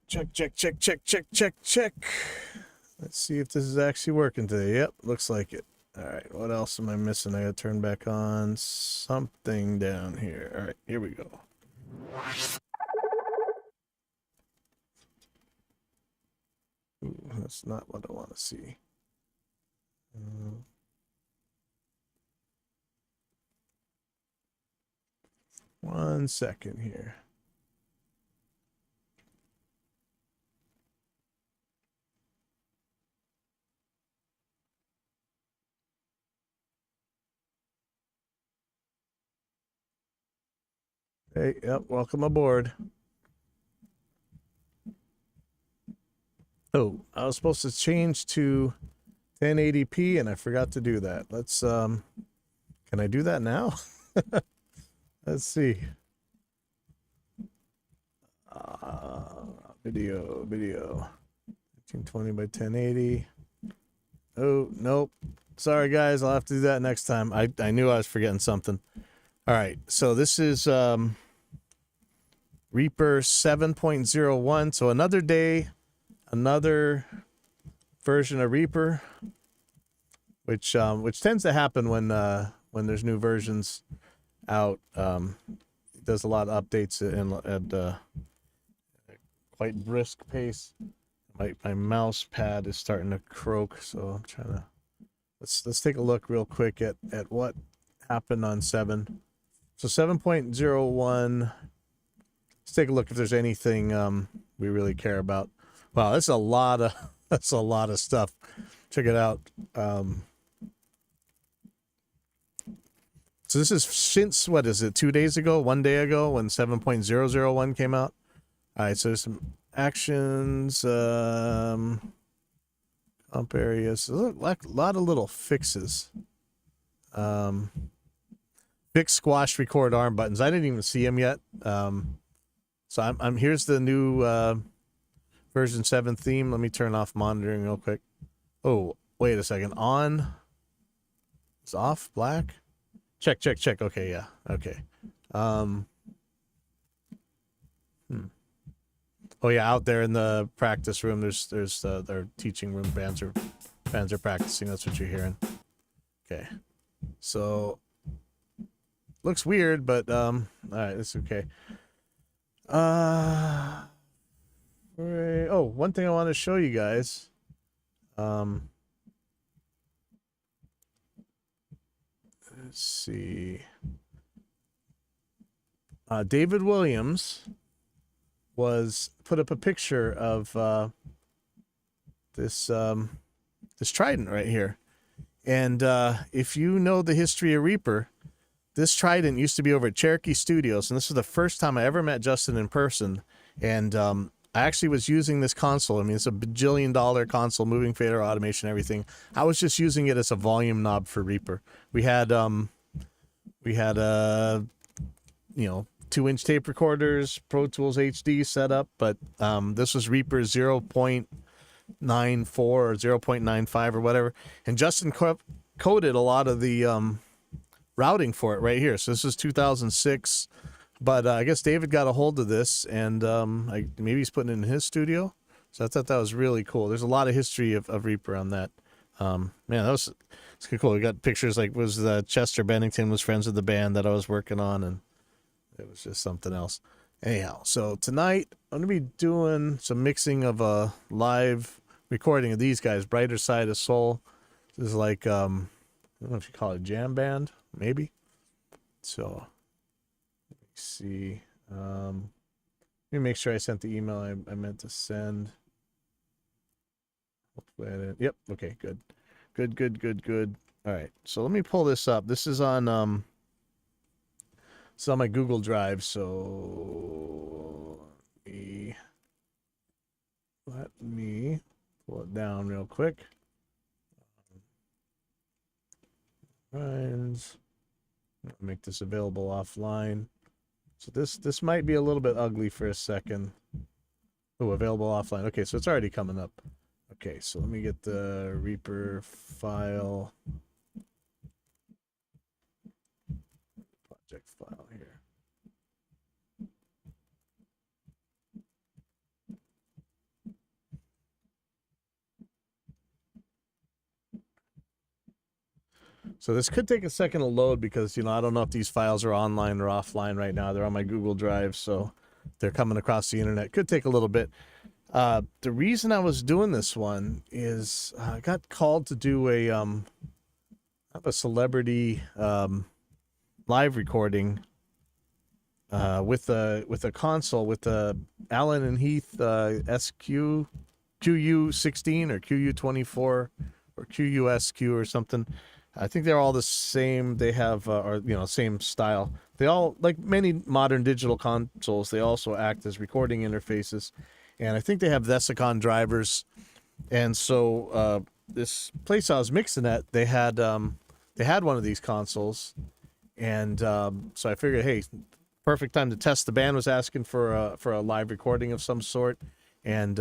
Check, check, check, check, check, check, check. Let's see if this is actually working today. Yep, looks like it. All right, what else am I missing? I gotta turn back on something down here. All right, here we go. Ooh, that's not what I want to see. 1 second here. Hey, yep, welcome aboard. Oh, I was supposed to change to 1080p and I forgot to do that. Let's can I do that now? Let's see. Video 1920 by 1080. Oh, nope. Sorry guys, I'll have to do that next time. I knew I was forgetting something. All right, so this is Reaper 7.01. So another day, another version of Reaper, which tends to happen when there's new versions out. It does a lot of updates at quite brisk pace. My mouse pad is starting to croak, so I'm trying to let's take a look real quick at what happened on 7. So 7.01. Let's take a look if there's anything we really care about. Wow, that's a lot of stuff. Check it out. So this is since, what is it, 2 days ago, 1 day ago, when 7.001 came out. All right, so there's some actions, comp areas, a lot of little fixes. Fix, squash, record arm buttons. I didn't even see them yet. So I'm here's the new version 7 theme. Let me turn off monitoring real quick. Oh, wait a second. On. It's off. Black. Check, check, check. Okay, yeah. Okay. Oh yeah, out there in the practice room, there's their teaching room. Bands are practicing. That's what you're hearing. Okay. So looks weird, but all right, it's okay. Right. Oh, one thing I want to show you guys. Let's see. David Williams put up a picture of this trident right here, and if you know the history of Reaper, this trident used to be over at Cherokee Studios, and this is the first time I ever met Justin in person. And I actually was using this console. I mean, it's a bajillion-dollar console, moving fader, automation, everything. I was just using it as a volume knob for Reaper. We had you know, 2-inch tape recorders, Pro Tools HD set up, but this was Reaper 0.94 or 0.95 or whatever. And Justin coded a lot of the routing for it right here. So this is 2006, but I guess David got a hold of this, and maybe he's putting it in his studio. So I thought that was really cool. There's a lot of history of Reaper on that. Man, it's cool. We got pictures, like Chester Bennington was friends with the band that I was working on, and it was just something else. Anyhow, so tonight I'm going to be doing some mixing of a live recording of these guys, Brighter Side of Soul. This is like, I don't know if you call it a jam band, maybe. So, let me see. Let me make sure I sent the email I meant to send. Hopefully I didn't. Yep, okay, good. Good. All right, so let me pull this up. This is on, it's on my Google Drive, so let me pull it down real quick. Make this available offline. So this might be a little bit ugly for a second. Oh, available offline. Okay, so it's already coming up. Okay, so let me get the Reaper file. Project file here. So this could take a second to load because, you know, I don't know if these files are online or offline right now. They're on my Google Drive, so they're coming across the internet. Could take a little bit. The reason I was doing this one is I got called to do a celebrity live recording with a console with the Allen and Heath SQ QU16 or QU24 or QUSQ or something. I think they're all the same. They have, or you know, same style. They all, like many modern digital consoles, they also act as recording interfaces, and I think they have Vesicon drivers. And so this place I was mixing at, they had one of these consoles, and so I figured, hey, perfect time to test. The band was asking for a live recording of some sort, and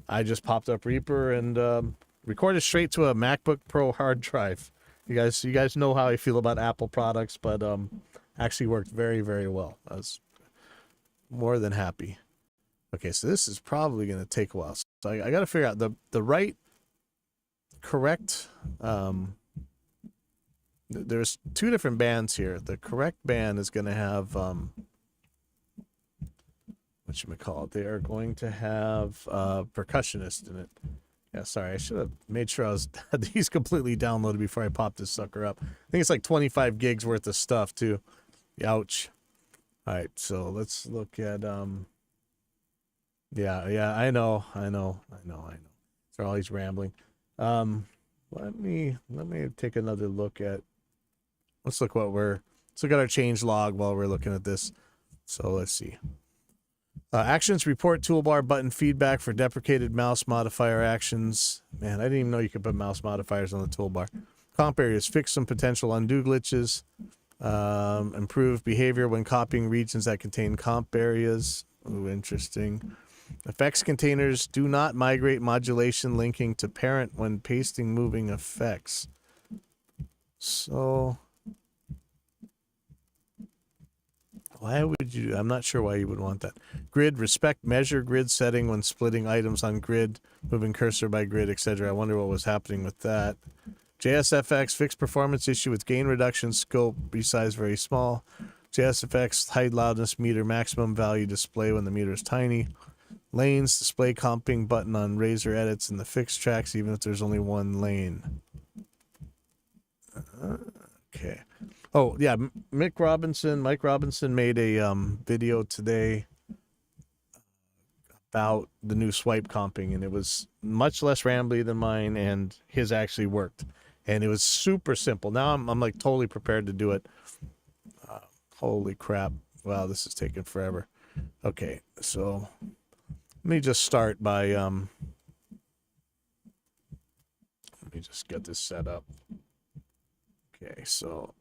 I just popped up Reaper and recorded straight to a MacBook Pro hard drive. You guys know how I feel about Apple products, but actually worked very, very well. I was more than happy. Okay, so this is probably going to take a while. So I got to figure out the right, correct. There's two different bands here. The correct band is going to have whatchamacallit. They are going to have percussionist in it. Yeah, sorry, I should have made sure I had these completely downloaded before I popped this sucker up. I think it's like 25 gigs worth of stuff too. Ouch. All right, so let's look at yeah, I know. So all he's rambling. Let me take another look at. Let's look at our change log while we're looking at this. So let's see. Actions report toolbar button feedback for deprecated mouse modifier actions. Man, I didn't even know you could put mouse modifiers on the toolbar. Comp areas, fix some potential undo glitches. Improve behavior when copying regions that contain comp areas. Ooh, interesting. Effects containers do not migrate modulation linking to parent when pasting moving effects. So why would you? I'm not sure why you would want that. Grid, respect measure grid setting when splitting items on grid, moving cursor by grid, etc. I wonder what was happening with that. JSFX, fixed performance issue with gain reduction, scope, resize very small. JSFX, height loudness meter, maximum value display when the meter is tiny. Lanes, display comping button on razor edits in the fixed tracks, even if there's only one lane. Okay. Oh, yeah, Mike Robinson made a video today about the new swipe comping, and it was much less rambly than mine, and his actually worked. And it was super simple. Now I'm like totally prepared to do it. Holy crap. Wow, this is taking forever. Okay, so let me just start by let me just get this set up. Okay, so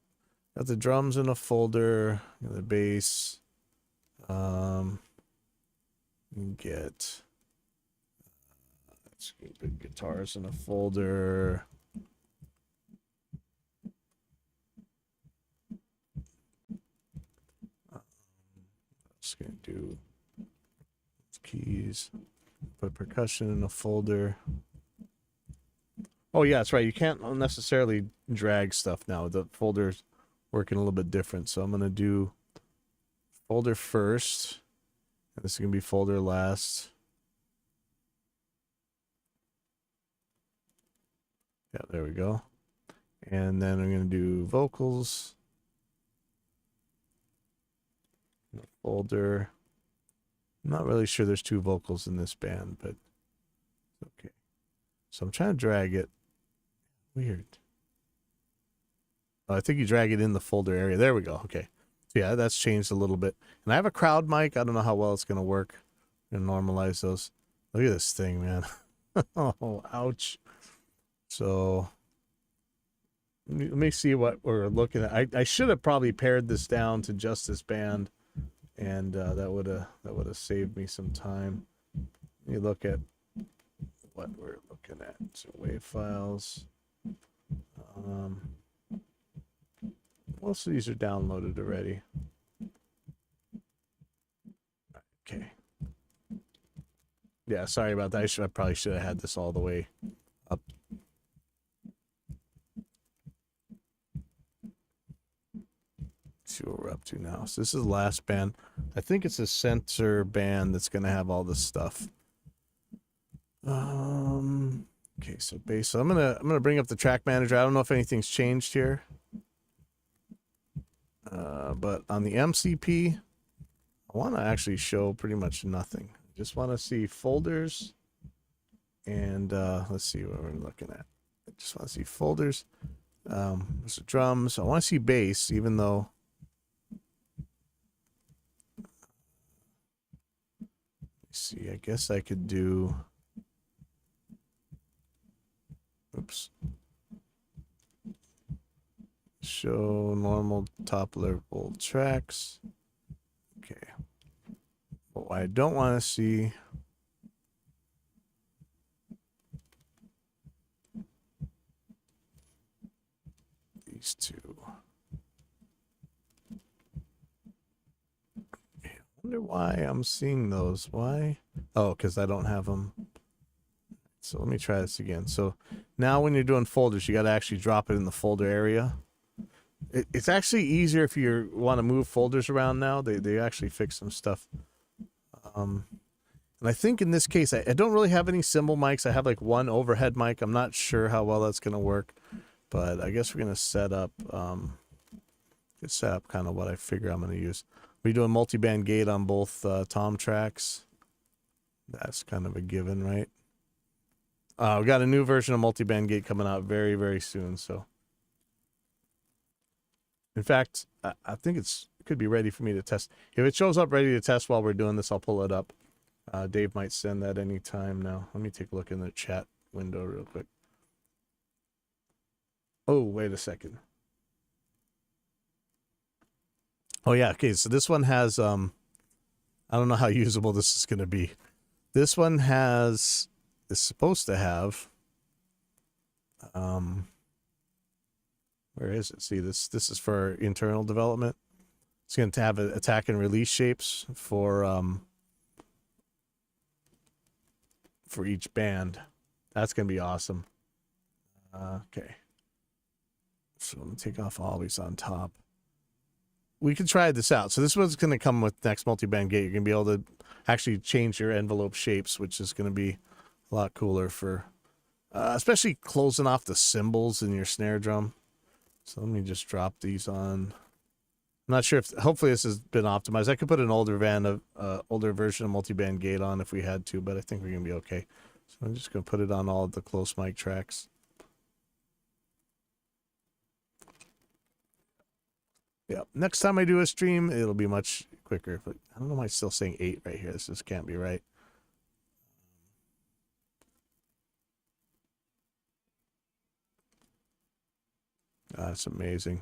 got the drums in a folder, the bass. Get let's keep guitars in a folder. Just gonna do keys, put percussion in a folder. Oh yeah, that's right. You can't necessarily drag stuff now. The folder's working a little bit different. So I'm gonna do folder first. And this is gonna be folder last. Yeah, there we go. And then I'm gonna do vocals. Folder. I'm not really sure there's two vocals in this band, but okay. So I'm trying to drag it. Weird. Oh, I think you drag it in the folder area. There we go. Okay. So yeah, that's changed a little bit. And I have a crowd mic. I don't know how well it's going to work. I'm going to normalize those. Look at this thing, man. Oh, ouch. So let me see what we're looking at. I should have probably pared this down to just this band. And that would have saved me some time. Let me look at what we're looking at. So wave files. Most of these are downloaded already. Okay. Yeah, sorry about that. I probably should have had this all the way up. see what we're up to now. So this is the last band. I think it's a center band that's going to have all this stuff. Okay, so bass. So I'm gonna bring up the track manager. I don't know if anything's changed here. But on the MCP, I want to actually show pretty much nothing. I just want to see folders, and let's see what we're looking at. I just want to see folders. There's the drums. I want to see bass, even though. Let's see. I guess I could do. Oops. Show normal top level tracks. Okay. But what I don't want to see. These two. I wonder why I'm seeing those. Why? Oh, because I don't have them. So let me try this again. So now when you're doing folders, you got to actually drop it in the folder area. It's actually easier if you want to move folders around now. They actually fix some stuff. And I think in this case, I don't really have any cymbal mics. I have like one overhead mic. I'm not sure how well that's going to work, but I guess we're going to set up kind of what I figure I'm going to use. We're doing multi-band gate on both tom tracks. That's kind of a given, right? We got a new version of multi-band gate coming out very, very soon. So, in fact, I think it could be ready for me to test. If it shows up ready to test while we're doing this, I'll pull it up. Dave might send that anytime now. Let me take a look in the chat window real quick. Oh, wait a second. Oh, yeah. Okay, so this one has, I don't know how usable this is going to be. This one is supposed to have, where is it? See, this is for internal development. It's going to have attack and release shapes for each band. That's going to be awesome. Okay. So I'm going to take off always on top. We can try this out. So this one's going to come with next multi-band gate. You're going to be able to actually change your envelope shapes, which is going to be a lot cooler for, especially closing off the cymbals in your snare drum. So let me just drop these on. I'm not sure if, hopefully this has been optimized. I could put an older version of multi-band gate on if we had to, but I think we're going to be okay. So I'm just going to put it on all of the close mic tracks. Yeah, next time I do a stream, it'll be much quicker. But I don't know why it's still saying 8 right here. This just can't be right. That's amazing.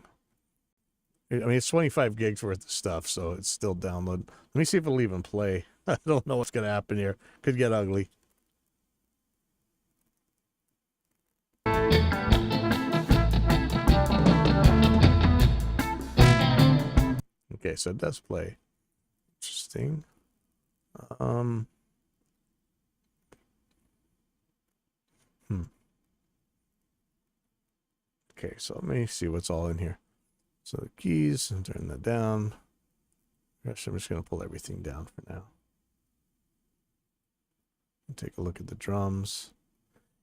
I mean, it's 25 gigs worth of stuff, so it's still download. Let me see if it'll even play. I don't know what's going to happen here. Could get ugly. Okay, so it does play. Interesting. Okay, so let me see what's all in here. So the keys, and turn that down. Gosh, I'm just going to pull everything down for now. Take a look at the drums.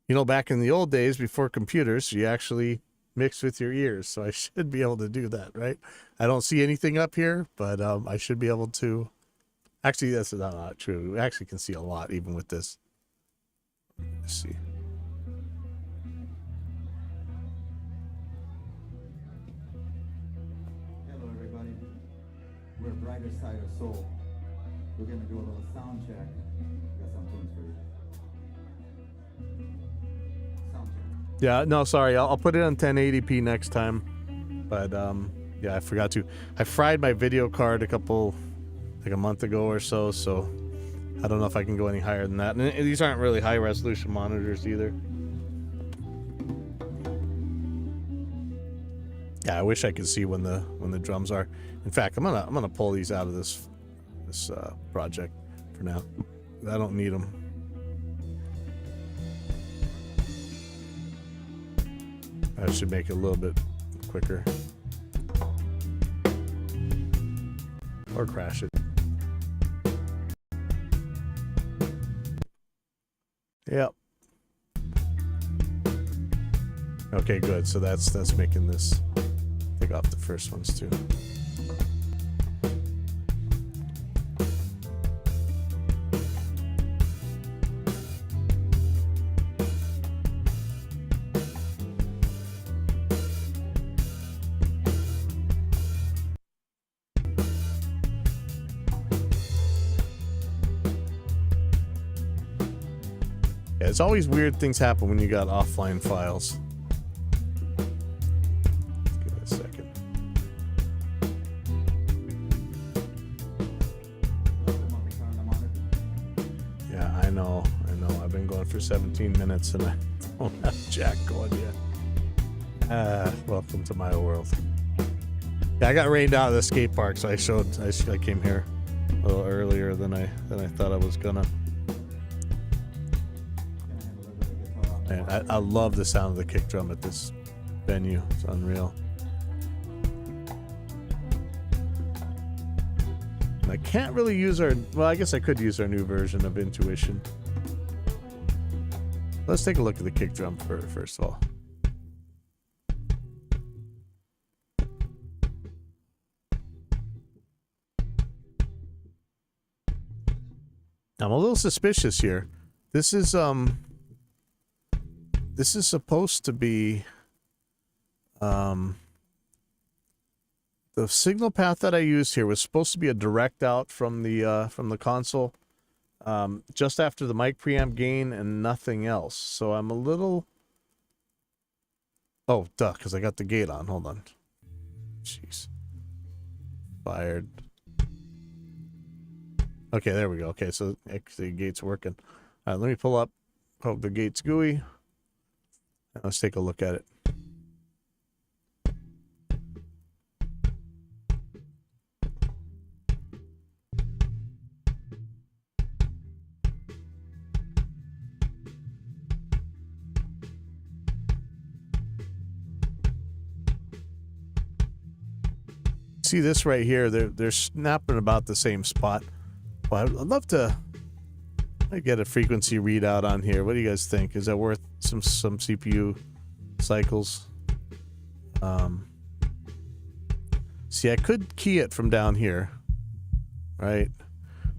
You know, back in the old days, before computers, you actually mixed with your ears, so I should be able to do that, right? I don't see anything up here, but I should be able to. Actually, that's not true. We actually can see a lot even with this. Let's see. Hello, everybody. We're Brighter Side of Soul. We're going to do a little sound check. Got some tunes for you. Sound check. Yeah, no, sorry. I'll put it on 1080p next time. But, yeah, I forgot to. I fried my video card a month ago or so, so I don't know if I can go any higher than that. And these aren't really high resolution monitors either. Yeah, I wish I could see when the drums are. In fact, I'm gonna pull these out of this project for now. I don't need them. That should make it a little bit quicker. or crash it. Yep. Okay, good. So that's making this take off the first ones too. Yeah, it's always weird things happen when you got offline files. Give it a second. Yeah, I know. I've been going for 17 minutes and I don't have Jack going yet. Welcome to my world. Yeah, I got rained out of the skate park, so I came here a little earlier than I thought I was gonna. Man, I love the sound of the kick drum at this venue. It's unreal. And I can't really use well, I guess I could use our new version of Intuition. Let's take a look at the kick drum first of all. I'm a little suspicious here. This is supposed to be the signal path that I used here was supposed to be a direct out from the console, just after the mic preamp gain and nothing else. So I'm a little, oh duh, because I got the gate on. Hold on, jeez, fired. Okay, there we go. Okay, so the gate's working. All right, let me pull up. Hope the gate's GUI. Let's take a look at it. See this right here? They're snapping about the same spot. Well, I'd love to get a frequency readout on here. What do you guys think? Is that worth some CPU cycles? See, I could key it from down here, right?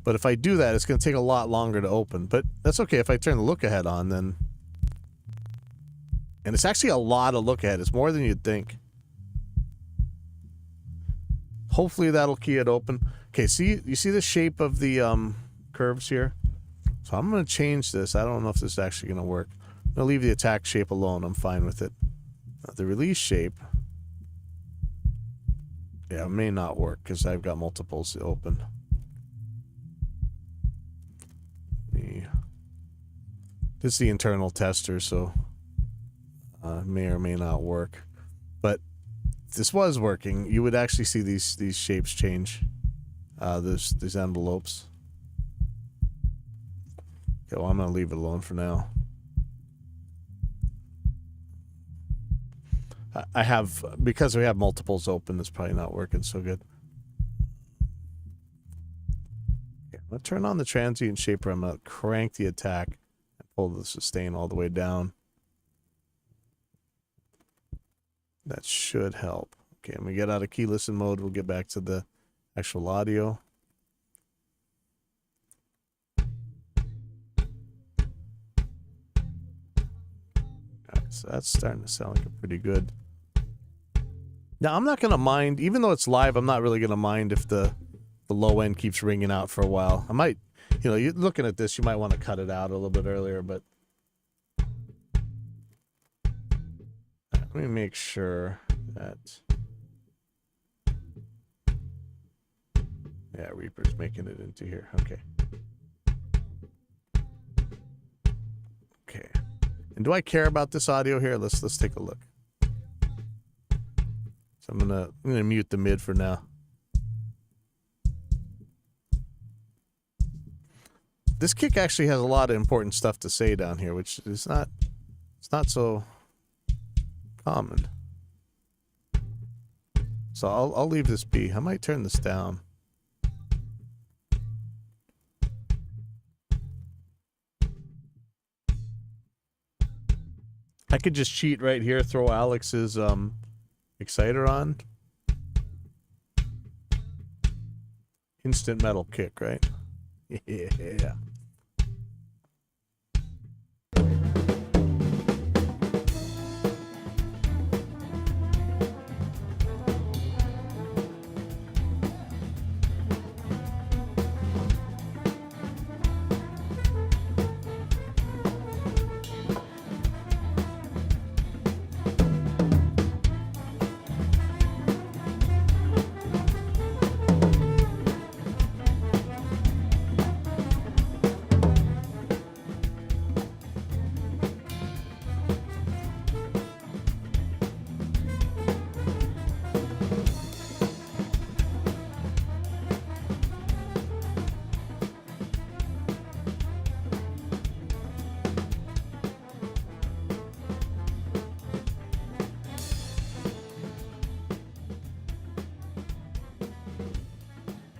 But if I do that, it's going to take a lot longer to open. But that's okay. If I turn the look ahead on, then... And it's actually a lot of look ahead. It's more than you'd think. Hopefully that'll key it open. Okay, see, you see the shape of the curves here? So I'm going to change this. I don't know if this is actually going to work. I'm going to leave the attack shape alone. I'm fine with it. The release shape, yeah, it may not work because I've got multiples open. This is the internal tester, so may or may not work. But if this was working, you would actually see these shapes change. These envelopes. Okay, well, I'm going to leave it alone for now. I have, because we have multiples open, it's probably not working so good. Okay, I'm going to turn on the transient shaper. I'm going to crank the attack and pull the sustain all the way down. That should help. Okay, when we get out of key listen mode, we'll get back to the actual audio. Alright, so that's starting to sound like a pretty good. Now, I'm not going to mind, even though it's live, I'm not really going to mind if the low end keeps ringing out for a while. I might, you know, you're looking at this, you might want to cut it out a little bit earlier, but let me make sure that, yeah, Reaper's making it into here. Okay. Okay. And do I care about this audio here? Let's take a look. So I'm gonna mute the mid for now. This kick actually has a lot of important stuff to say down here, which is not, it's not so common. So I'll leave this be. I might turn this down. I could just cheat right here, throw Alex's exciter on. Instant metal kick, right? Yeah.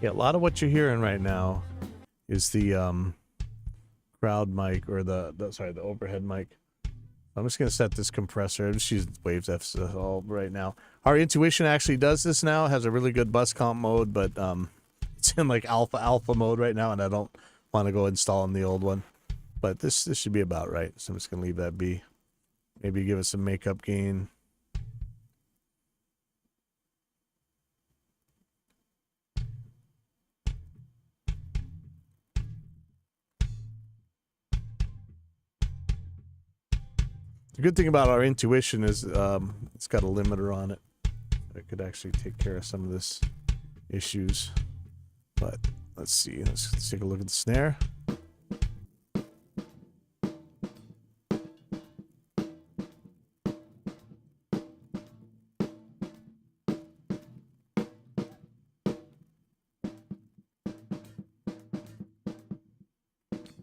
Yeah, a lot of what you're hearing right now is the crowd mic, or the overhead mic. I'm just gonna set this compressor. I'm just using Waves F all right now. Our Intuition actually does this now. It has a really good bus comp mode, but it's in like alpha mode right now, and I don't want to go installing the old one. But this should be about right. So I'm just gonna leave that be. Maybe give it some makeup gain. The good thing about our Intuition is it's got a limiter on it. It could actually take care of some of this issues. But let's see. Let's take a look at the snare.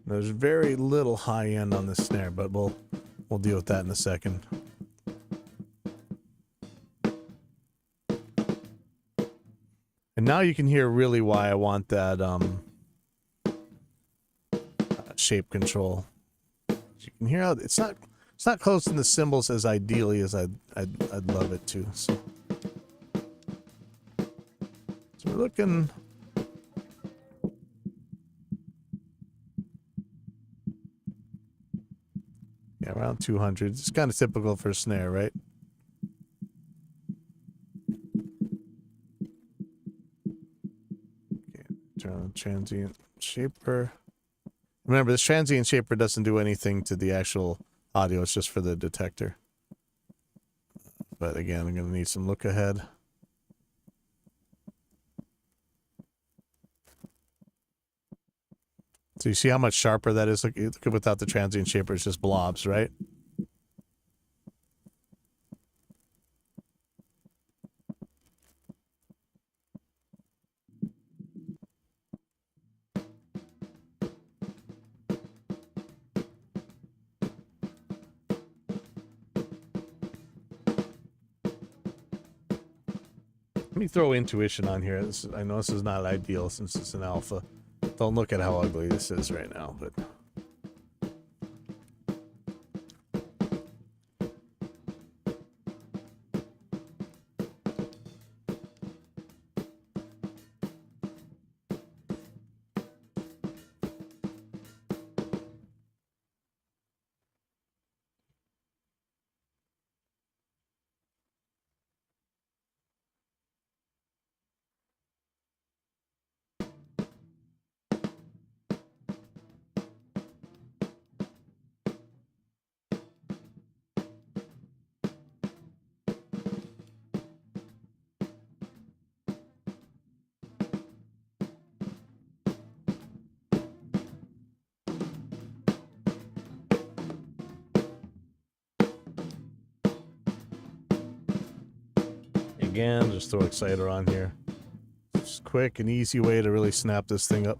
There's very little high end on the snare, but we'll deal with that in a second. And now you can hear really why I want that shape control. You can hear how it's not close in the cymbals as ideally as I'd love it to. So we're looking. Yeah, around 200. It's kind of typical for a snare, right? Okay, turn on transient shaper. Remember, this transient shaper doesn't do anything to the actual audio. It's just for the detector. But again, I'm going to need some look ahead. So you see how much sharper that is? Look without the transient shaper, it's just blobs, right? Let me throw Intuition on here. I know this is not ideal since it's an alpha. Don't look at how ugly this is right now, but again, just throw Exciter on here. Just quick and easy way to really snap this thing up.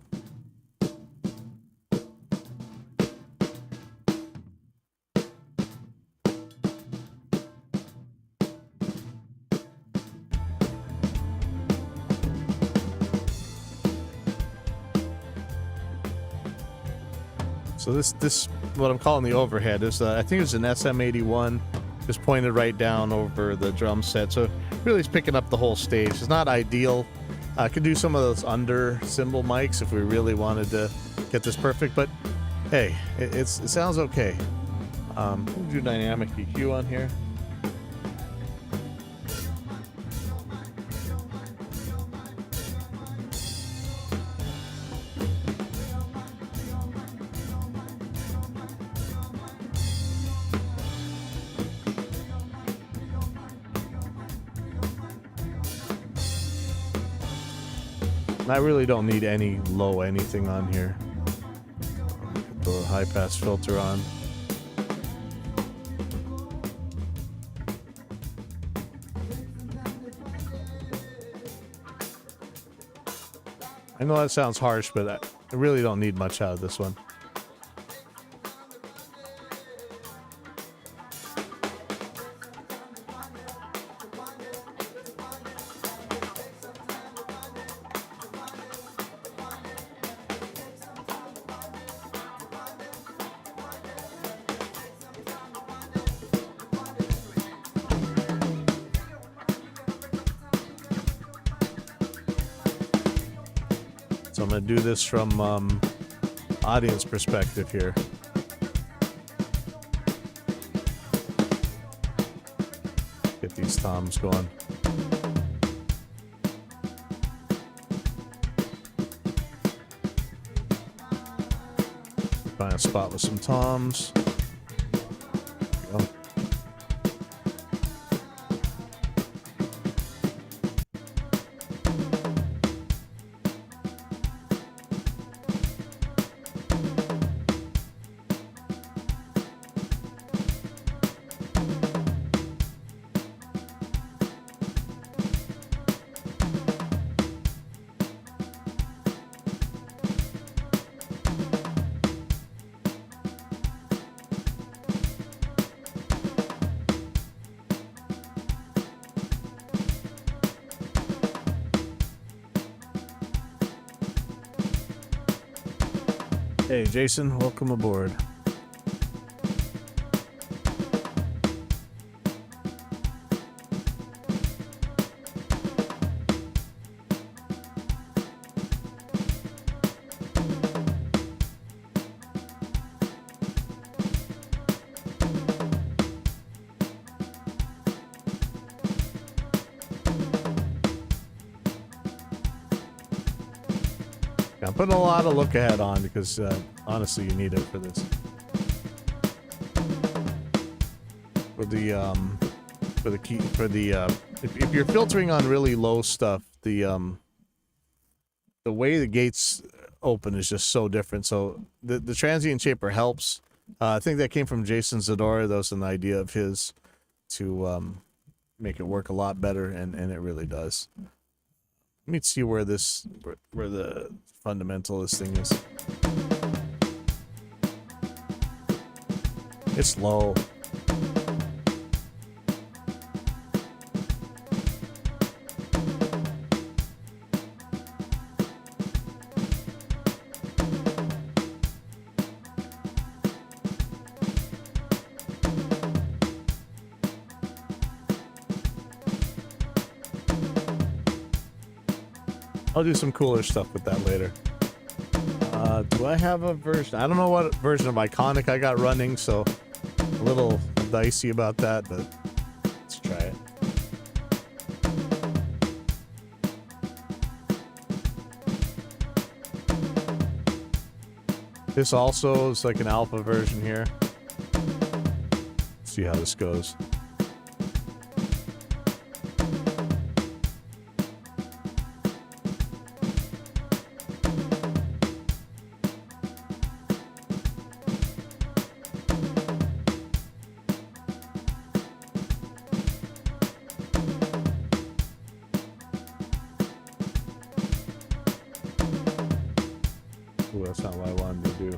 So this what I'm calling the overhead is I think it's an SM81, just pointed right down over the drum set. So really it's picking up the whole stage. It's not ideal. I could do some of those under cymbal mics if we really wanted to get this perfect, but hey, it sounds okay. We'll do dynamic EQ on here. I really don't need any low anything on here. Put the high pass filter on. I know that sounds harsh, but I really don't need much out of this one. So I'm going to do this from audience perspective here. Get these toms going. Find a spot with some toms. There we go. Hey, Jason, welcome aboard. I'm putting a lot of look ahead on because honestly, you need it for this. If you're filtering on really low stuff, the way the gates open is just so different. So the transient shaper helps. I think that came from Jason Zadora. That was an idea of his to make it work a lot better, and it really does. Let me see where the fundamental of this thing is. It's low. I'll do some cooler stuff with that later. Do I have a version? I don't know what version of Iconic I got running, so a little dicey about that, but let's try it. This also is like an alpha version here. Let's see how this goes. Ooh, that's not what I wanted to do.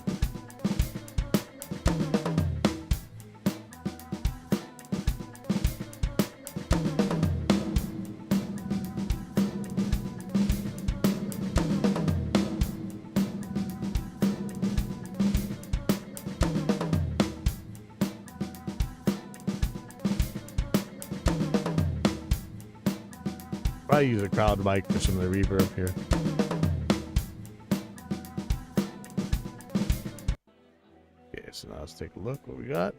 Probably use a crowd mic for some of the reverb here. Okay, so now let's take a look what we got.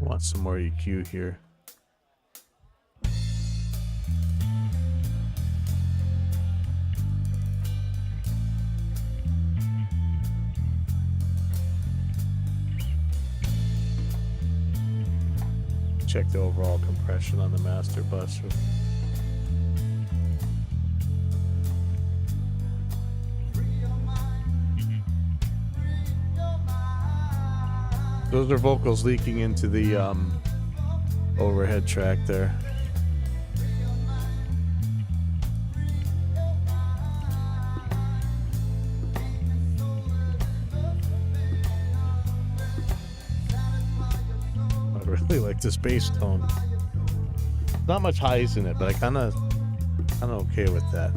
Want some more EQ here. Check the overall compression on the master bus. Those are vocals leaking into the overhead track there. I really like this bass tone. Not much highs in it, but I kind of okay with that.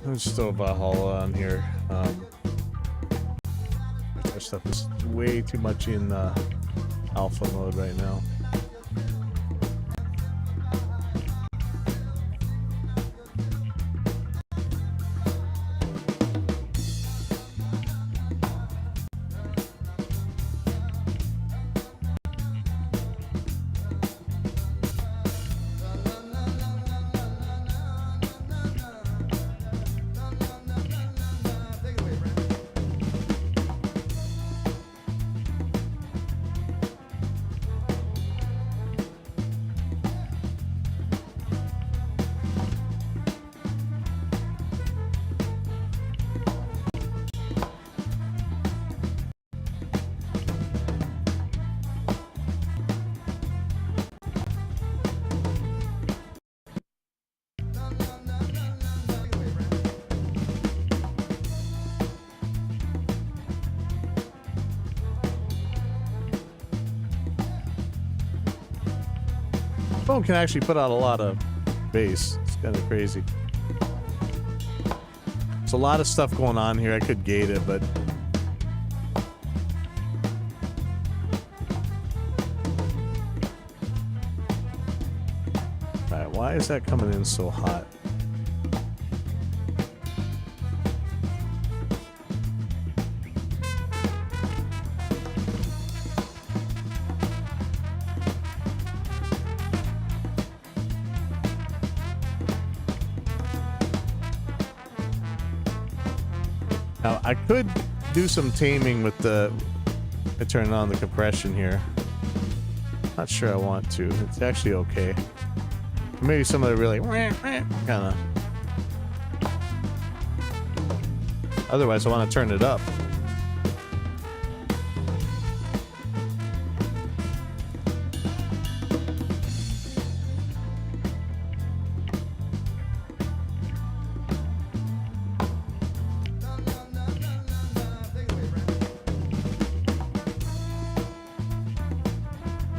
Let's throw Valhalla on here. This stuff is way too much in alpha mode right now. Phone can actually put out a lot of bass. It's kind of crazy. There's a lot of stuff going on here. I could gate it, but alright, why is that coming in so hot? Now, I could do some taming with the... I turn on the compression here. Not sure I want to. It's actually okay. Maybe some of the really... kind of... Otherwise, I want to turn it up.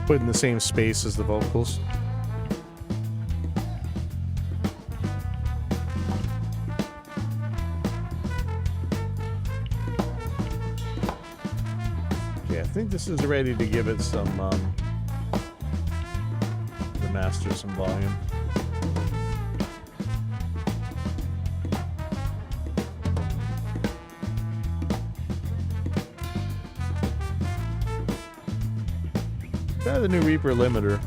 Put in the same space as the vocals. Okay, I think this is ready to give it some, the master some volume. Try the new Reaper limiter.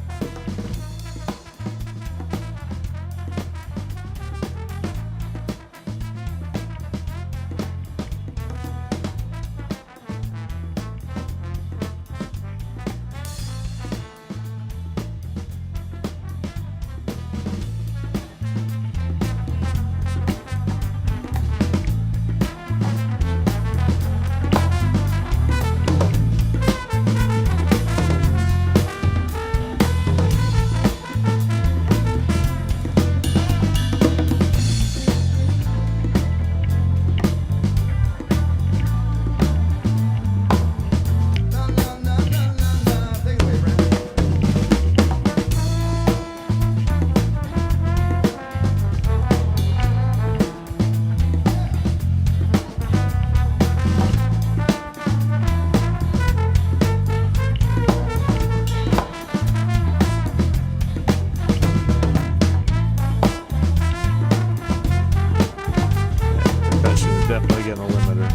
Definitely getting a limiter.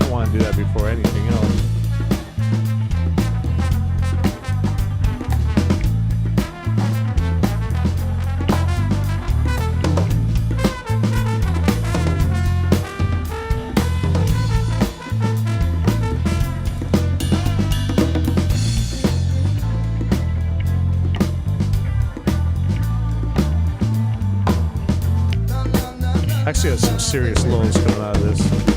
I want to do that before anything else. Actually, has some serious lows coming out of this.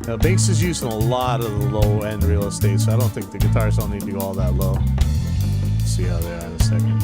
Now, bass is using a lot of the low-end real estate, so I don't think the guitars don't need to go all that low. Let's see how they are in a second.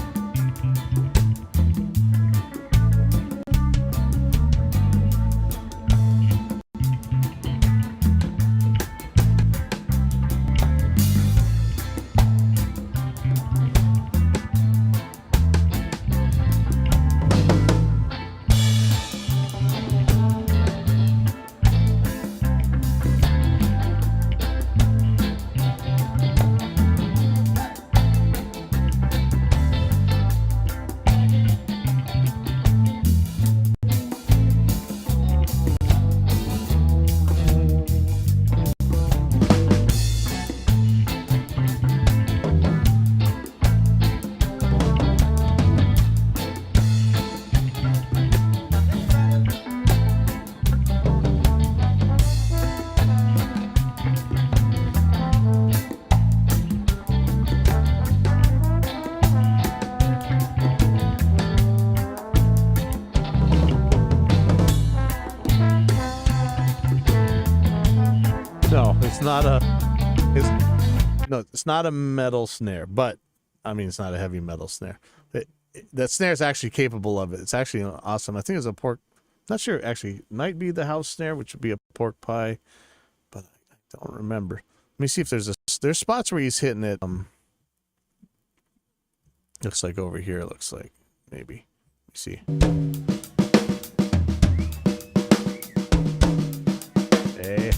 not a it's not a metal snare, but I mean it's not a heavy metal snare. That snare is actually capable of it. It's actually awesome. I think it's a pork. Not sure. Actually, might be the house snare, which would be a pork pie, but I don't remember. Let me see if there's spots where he's hitting it. Looks like over here. It looks like maybe. Let me see. Yeah.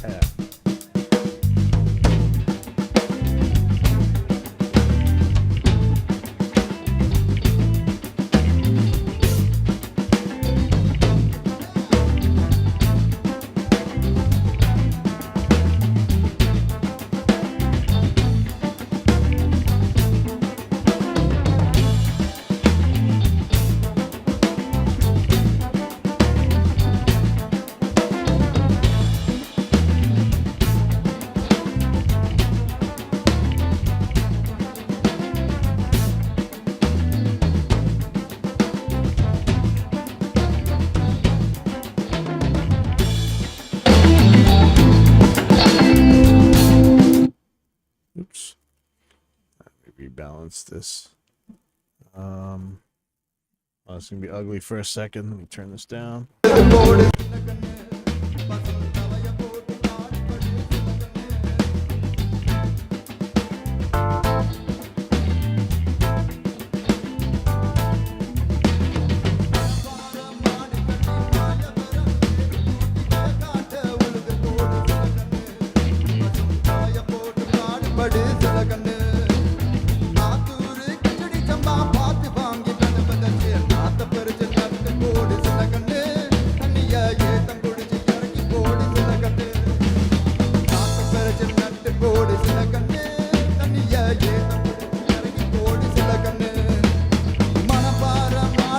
Oops. Let me rebalance this. Oh, it's gonna be ugly for a second. Let me turn this down.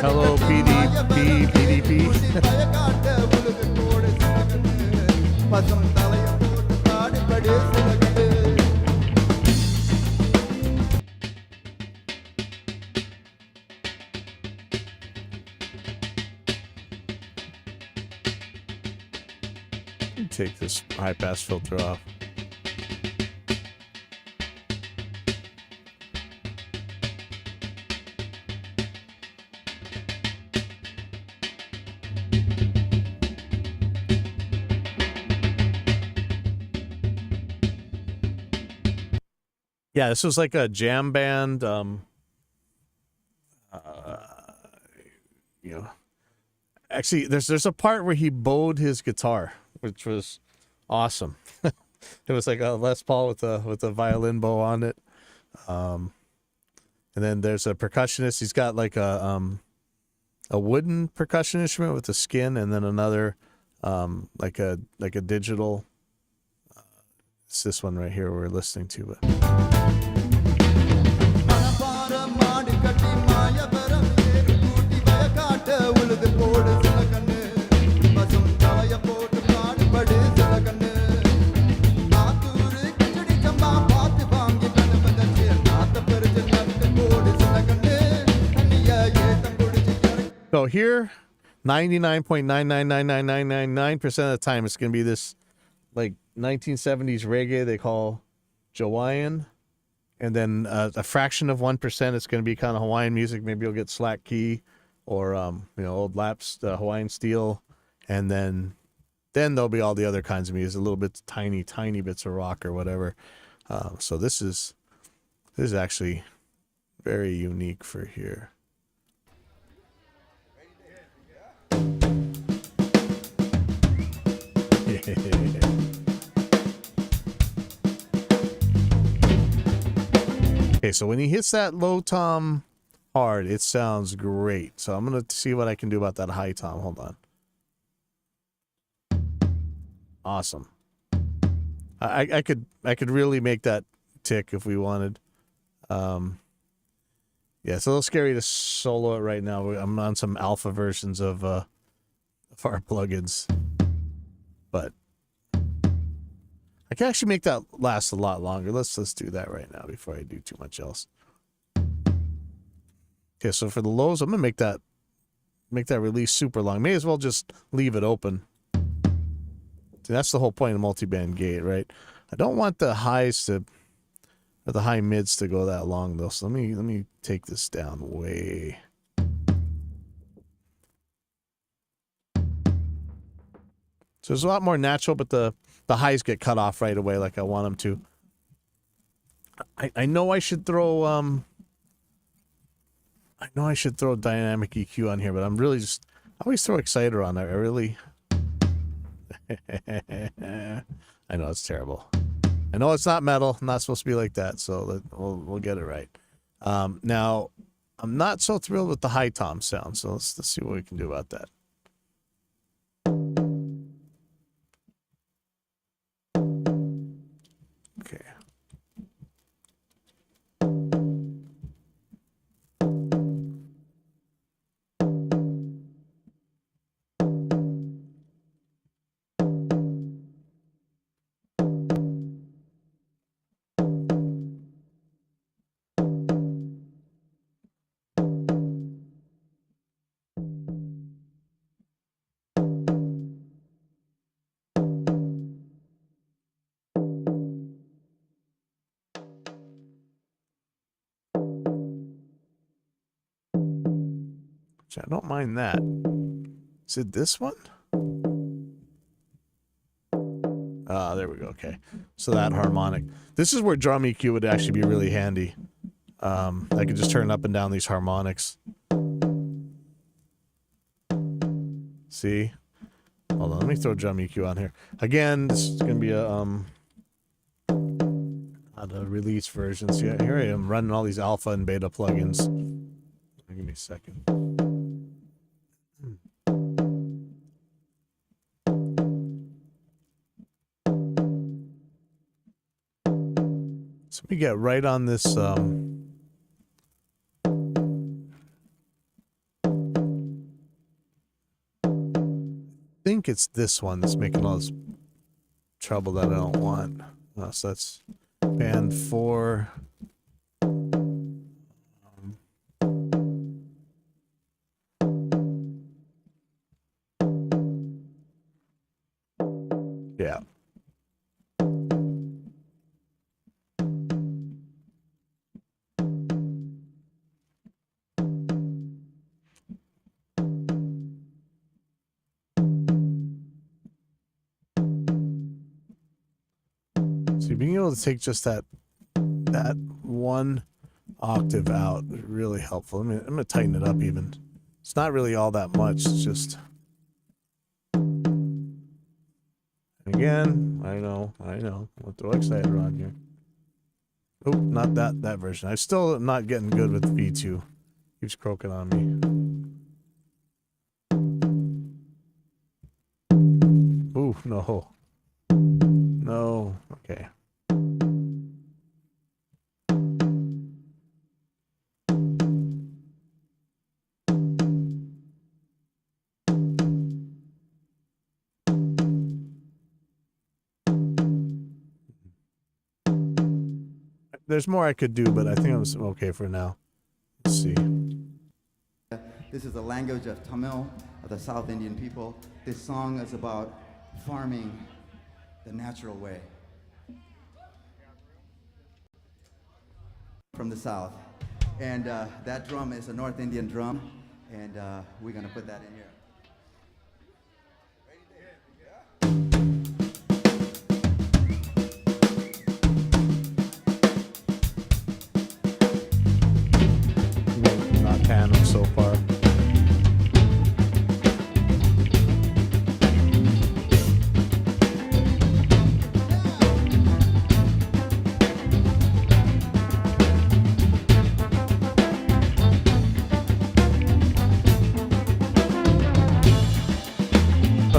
Hello, PDP. Take this high pass filter off. Yeah, this was like a jam band, you know. Actually, there's a part where he bowed his guitar, which was awesome. It was like a Les Paul with a violin bow on it. And then there's a percussionist. He's got like a wooden percussion instrument with a skin, and then another like a digital. It's this one right here we're listening to. So here, 99.9999999% of the time, it's going to be this like 1970s reggae they call Jawaiian. And then a fraction of 1% it's going to be kind of Hawaiian music. Maybe you'll get Slack Key or, old laps, Hawaiian steel. And then there'll be all the other kinds of music, a little bit tiny bits of rock or whatever. So this is actually very unique for here. Okay, so when he hits that low tom hard, it sounds great. So I'm gonna see what I can do about that high tom. Hold on. Awesome. I could really make that tick if we wanted. Yeah, it's a little scary to solo it right now. I'm on some alpha versions of our plugins, but I can actually make that last a lot longer. Let's do that right now before I do too much else. Okay, so for the lows, I'm gonna make that release super long. May as well just leave it open. See, that's the whole point of multi-band gate, right? I don't want the highs to, or the high mids to go that long though. So let me take this down way. So it's a lot more natural, but the highs get cut off right away like I want them to. I know I should throw dynamic EQ on here, but I'm really just, I always throw exciter on there. I really I know it's terrible. I know it's not metal, not supposed to be like that, so we'll get it right. Now I'm not so thrilled with the high tom sound, so let's see what we can do about that. Okay. I don't mind that. Is it this one? Ah, there we go. Okay. So that harmonic. This is where drum EQ would actually be really handy. I could just turn up and down these harmonics. See? Hold on, let me throw drum EQ on here. Again, this is going to be a release version. See, here I am running all these alpha and beta plugins. Give me a second. So we get right on this I think it's this one that's making all this trouble that I don't want. So that's band 4. Yeah. So being able to take just that one octave out is really helpful. I'm gonna tighten it up even. It's not really all that much. It's just, again, I know. I'll throw exciter on here. Oh, not that version. I'm still not getting good with V2. Keeps croaking on me. Ooh, no. No. Okay. There's more I could do, but I think I'm okay for now. Let's see. This is the language of Tamil, of the South Indian people. This song is about farming the natural way. From the South. And that drum is a North Indian drum, and we're going to put that in here. Not pan them so far.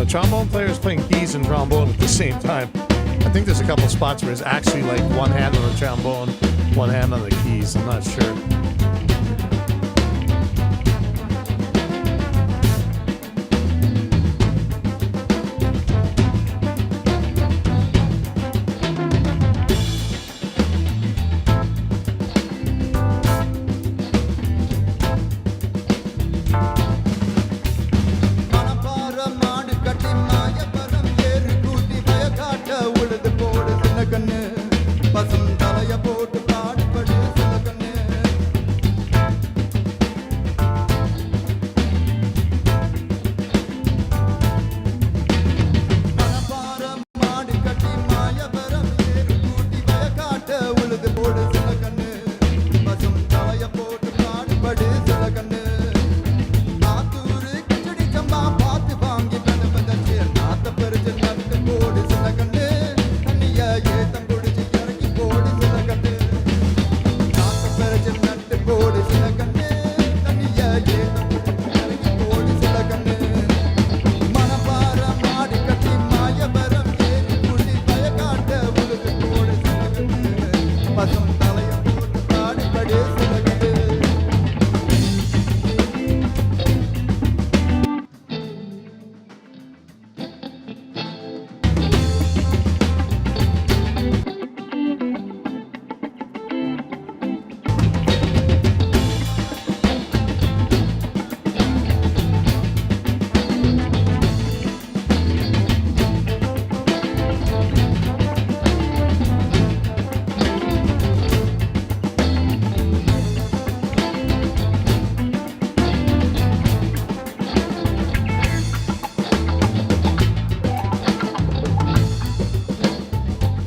Trombone player is playing keys and trombone at the same time. I think there's a couple spots where it's actually like one hand on the trombone, one hand on the keys. I'm not sure. கண்ணு பசும் தலையும் போட்டு பாடுபடு சிலகண்டு.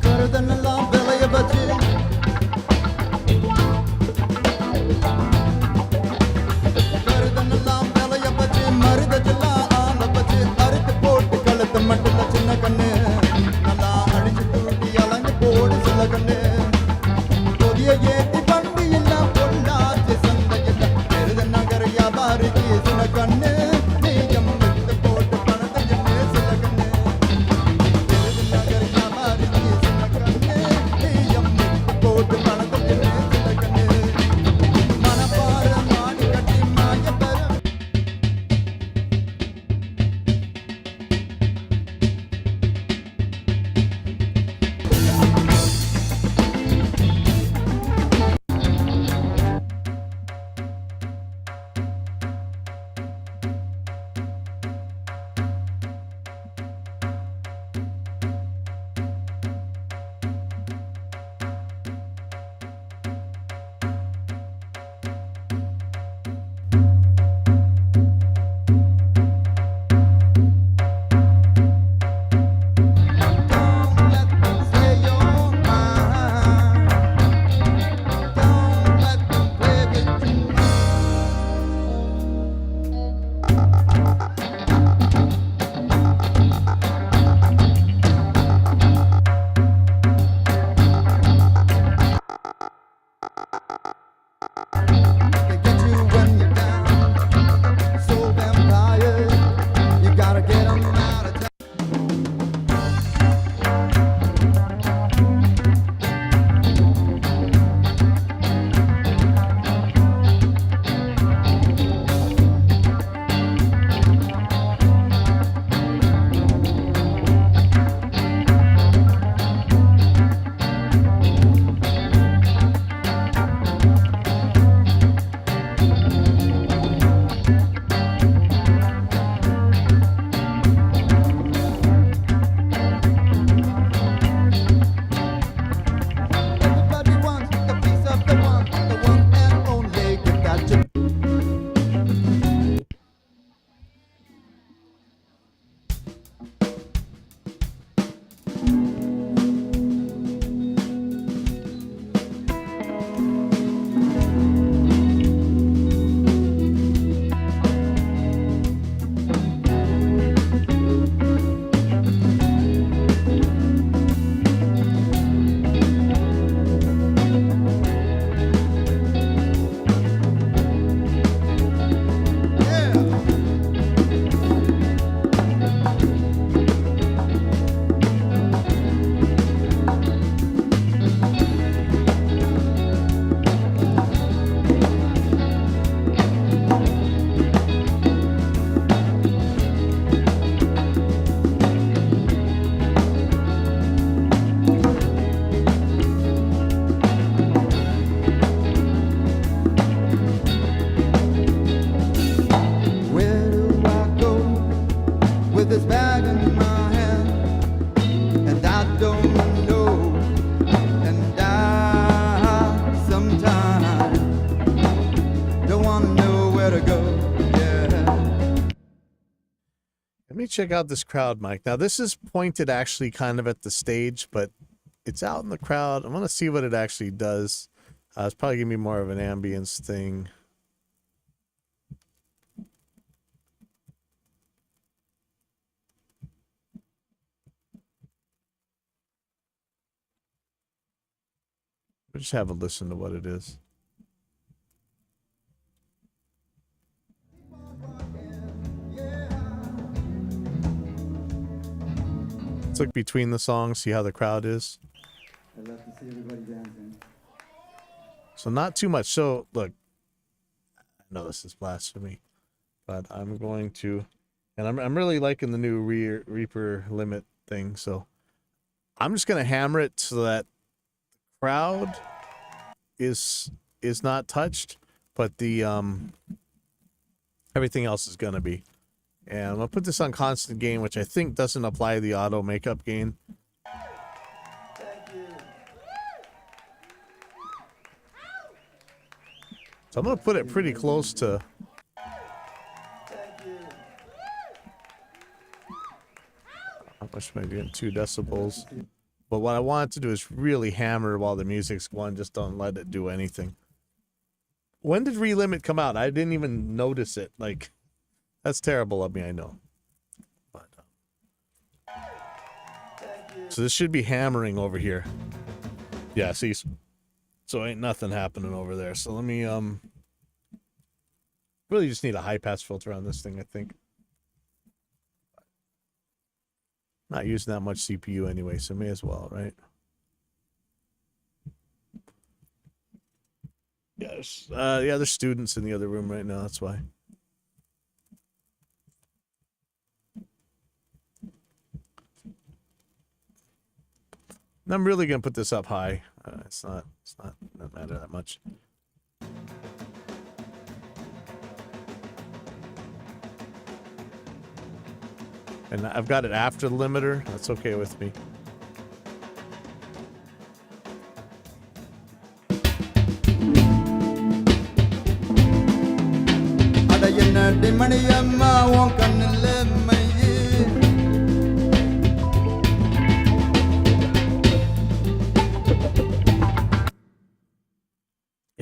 கருதனெல்லாம் விளைய வச்சு கருதனெல்லாம் விளைய வச்சு மருதெல்லாம் ஆள வச்சு அறுத்து போட்டு கழுத்து மட்டும் சின்ன கண்ணு நல்லா அடிச்சு தூட்டி அலஞ்சு போடு சில கண்ணு கொதிய ஏத்தி வண்டி எல்லாம் பொள்ளாச்சு சந்தையில் பெருத நகர வியாபாரிக்கு சில கண்ணு நீயம் வித்து போட்டு பணத்தை என்ன சில கண்ணு பெருத நகர வியாபாரிக்கு சில கண்ணு நீயம் வித்து போட்டு பணத்தை என்ன சில கண்ணு மனப்பார மாடி கட்டி மாய பெரும் Don't let them say your mind. Don't let them play with your They get you when you're down. So damn tired. You gotta get 'em out of town. Everybody wants a piece of the one and only. Get that you. Yeah. Where do I go with this bag in my hand? And I don't know. And I sometimes don't wanna know where to go. Yeah. Let me check out this crowd mic. Now this is pointed actually kind of at the stage, but it's out in the crowd. I want to see what it actually does. It's probably gonna be more of an ambience thing. We'll just have a listen to what it is. Let's look between the songs, see how the crowd is. I'd love to see everybody dancing. So not too much. So look, I know this is blasphemy, but I'm going to, and I'm really liking the new Reaper limit thing. So I'm just going to hammer it so that crowd is not touched, but the everything else is going to be. And I'm going to put this on constant gain, which I think doesn't apply to the auto makeup gain. So I'm going to put it pretty close to... How much am I doing? 2 decibels. But what I want to do is really hammer while the music's going. Just don't let it do anything. When did Relimit come out? I didn't even notice it. Like, that's terrible of me, I know. But, so this should be hammering over here. Yeah, see? So ain't nothing happening over there. So let me, really just need a high pass filter on this thing, I think. Not using that much CPU anyway, so may as well, right? Yeah, there's students in the other room right now, that's why. And I'm really gonna put this up high. It's not matter that much. And I've got it after the limiter. That's okay with me.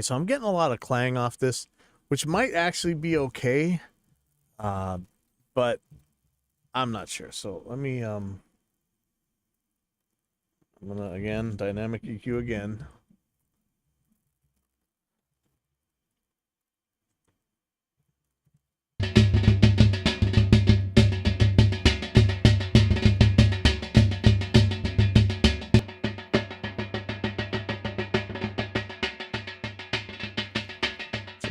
So I'm getting a lot of clang off this, which might actually be okay, but I'm not sure. So let me, I'm gonna, again, dynamic EQ again.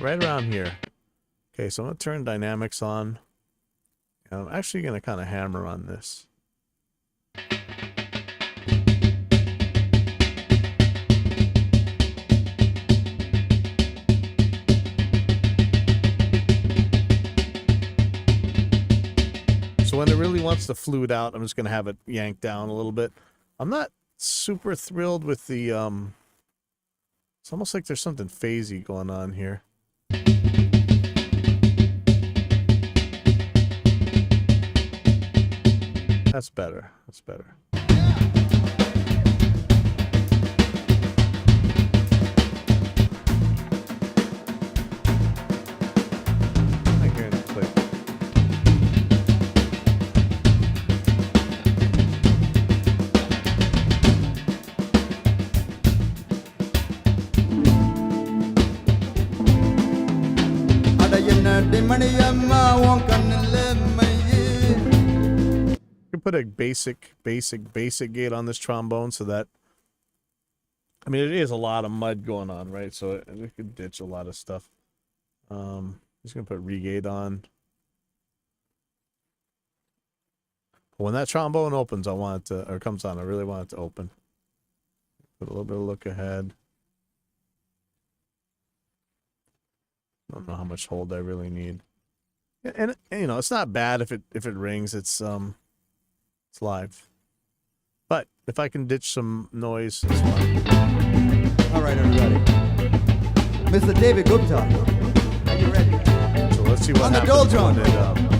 Right around here. Okay, so I'm going to turn dynamics on. And I'm actually going to kind of hammer on this. So when it really wants to flute out, I'm just going to have it yanked down a little bit. I'm not super thrilled with the... It's almost like there's something phasey going on here. That's better. That's better. I hear it click. Put a basic gate on this trombone so that, I mean, it is a lot of mud going on, right? So it could ditch a lot of stuff. Just gonna put regate on. When that trombone opens, I want it to, or comes on, I really want it to open. Put a little bit of look ahead. I don't know how much hold I really need. And you know, it's not bad if it rings. It's live. But if I can ditch some noise, it's fine. All right, everybody. Mr. David Gupta, are you ready? So let's see what On the happens Doldrum. when it,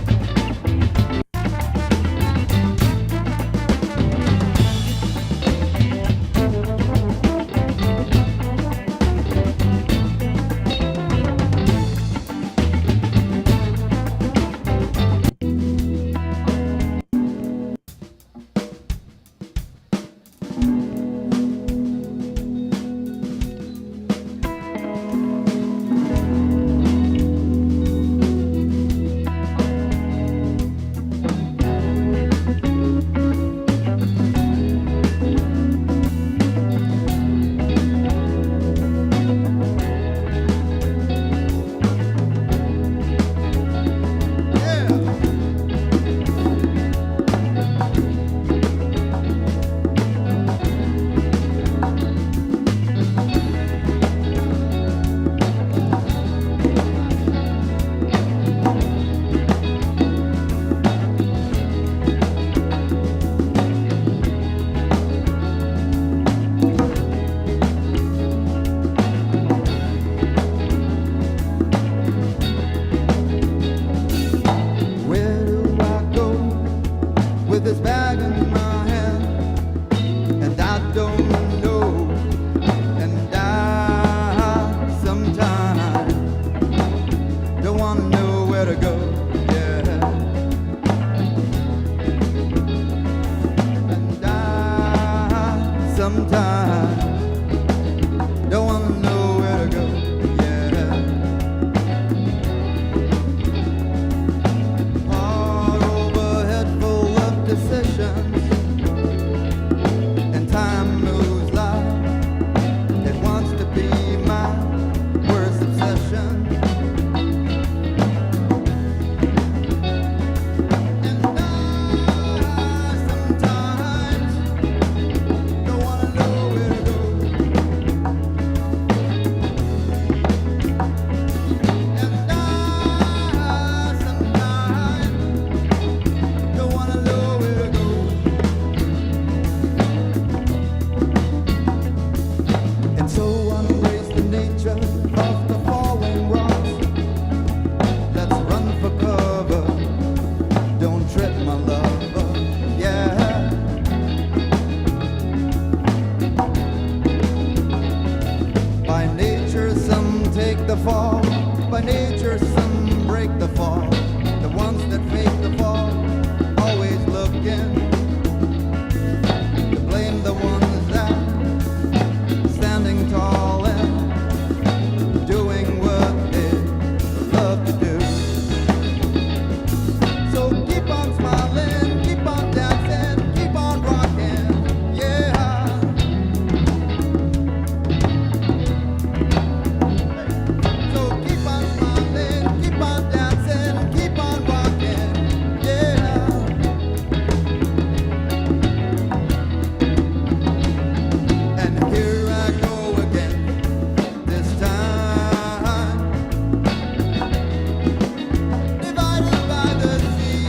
By nature some take the fall, by nature some break the fall. The ones that fake the fall always looking to blame the ones that standing tall and doing what they love to do. So keep on smiling, keep on dancing, keep on rocking, yeah. So keep on smiling, keep on dancing, keep on rocking, yeah. And here I go again, this time divided by the sea.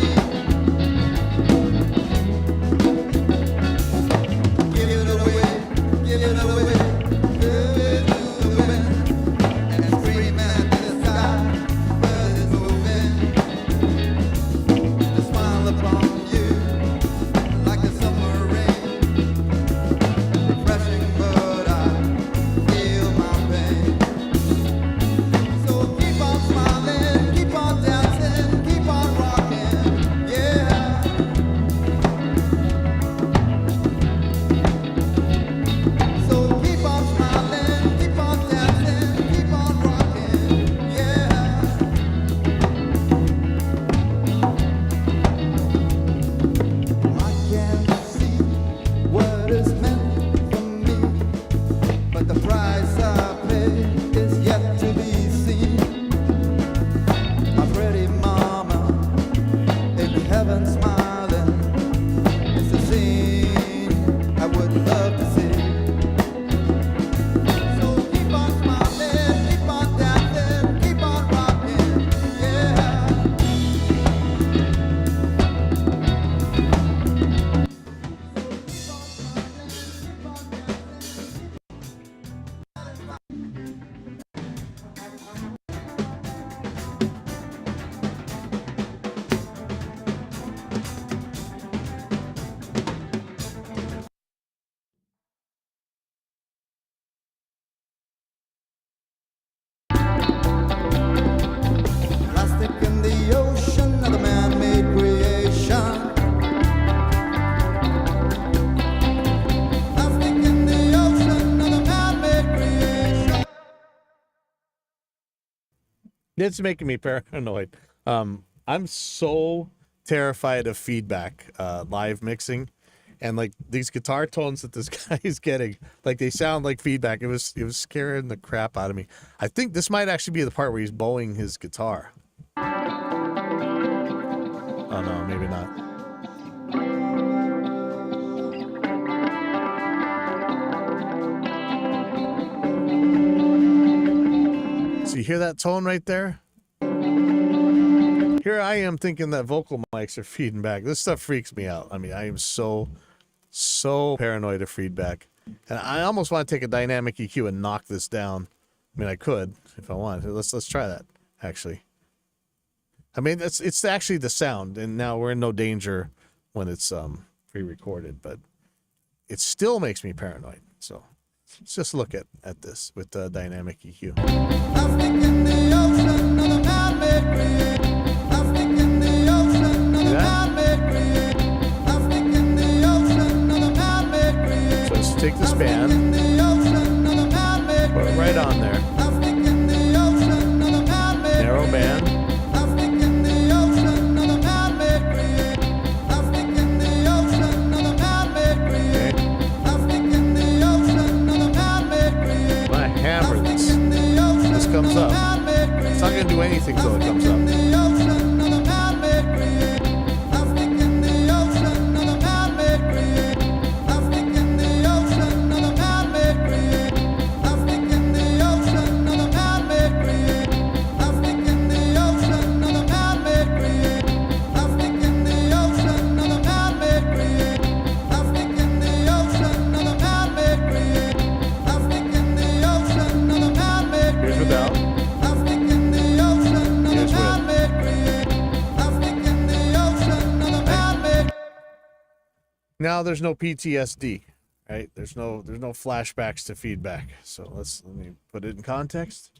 Give it away, give it away, give it to the wind, and scream at the sky, but it's moving to smile upon you like a summer rain, refreshing, but I feel my pain. So keep on smiling, keep on dancing, keep on rocking, yeah. So keep on smiling, keep on dancing, keep on rocking, yeah. I can't see what is meant for me, but the price I pay is yet to be seen. My pretty mama in heaven smiling, it's a scene I would love to see. So keep on smiling, keep on dancing, keep on rocking, yeah. Plastic in the ocean of the man-made creation. Plastic in the ocean of the man-made creation. It's making me paranoid. I'm so terrified of feedback, live mixing, and like these guitar tones that this guy is getting, like they sound like feedback. It was scaring the crap out of me. I think this might actually be the part where he's bowing his guitar. Oh no, maybe not. So you hear that tone right there? Here I am thinking that vocal mics are feeding back. This stuff freaks me out. I mean, I am so paranoid of feedback. And I almost want to take a dynamic EQ and knock this down. I mean, I could if I wanted. Let's try that, actually. I mean, it's actually the sound, and now we're in no danger when it's pre-recorded, but it still makes me paranoid. So let's just look at this with the dynamic EQ. Plastic in the ocean of the man-made creation. Plastic in the ocean of the man-made creation. Plastic in the ocean of the man-made creation. So let's take this band, In the ocean of the man-made put it right on there. Plastic in the ocean of the man-made Narrow band. Plastic in the ocean of the man-made creation. Plastic in the ocean of the man-made Okay. creation. Plastic in the ocean of the man-made creation. When I hammer this comes up. It's not going to do anything till it comes up. Here's without. Here's with. Now there's no PTSD. right? There's no flashbacks to feedback. So let me put it in context.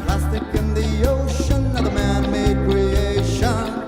Plastic in the ocean of the man-made creation.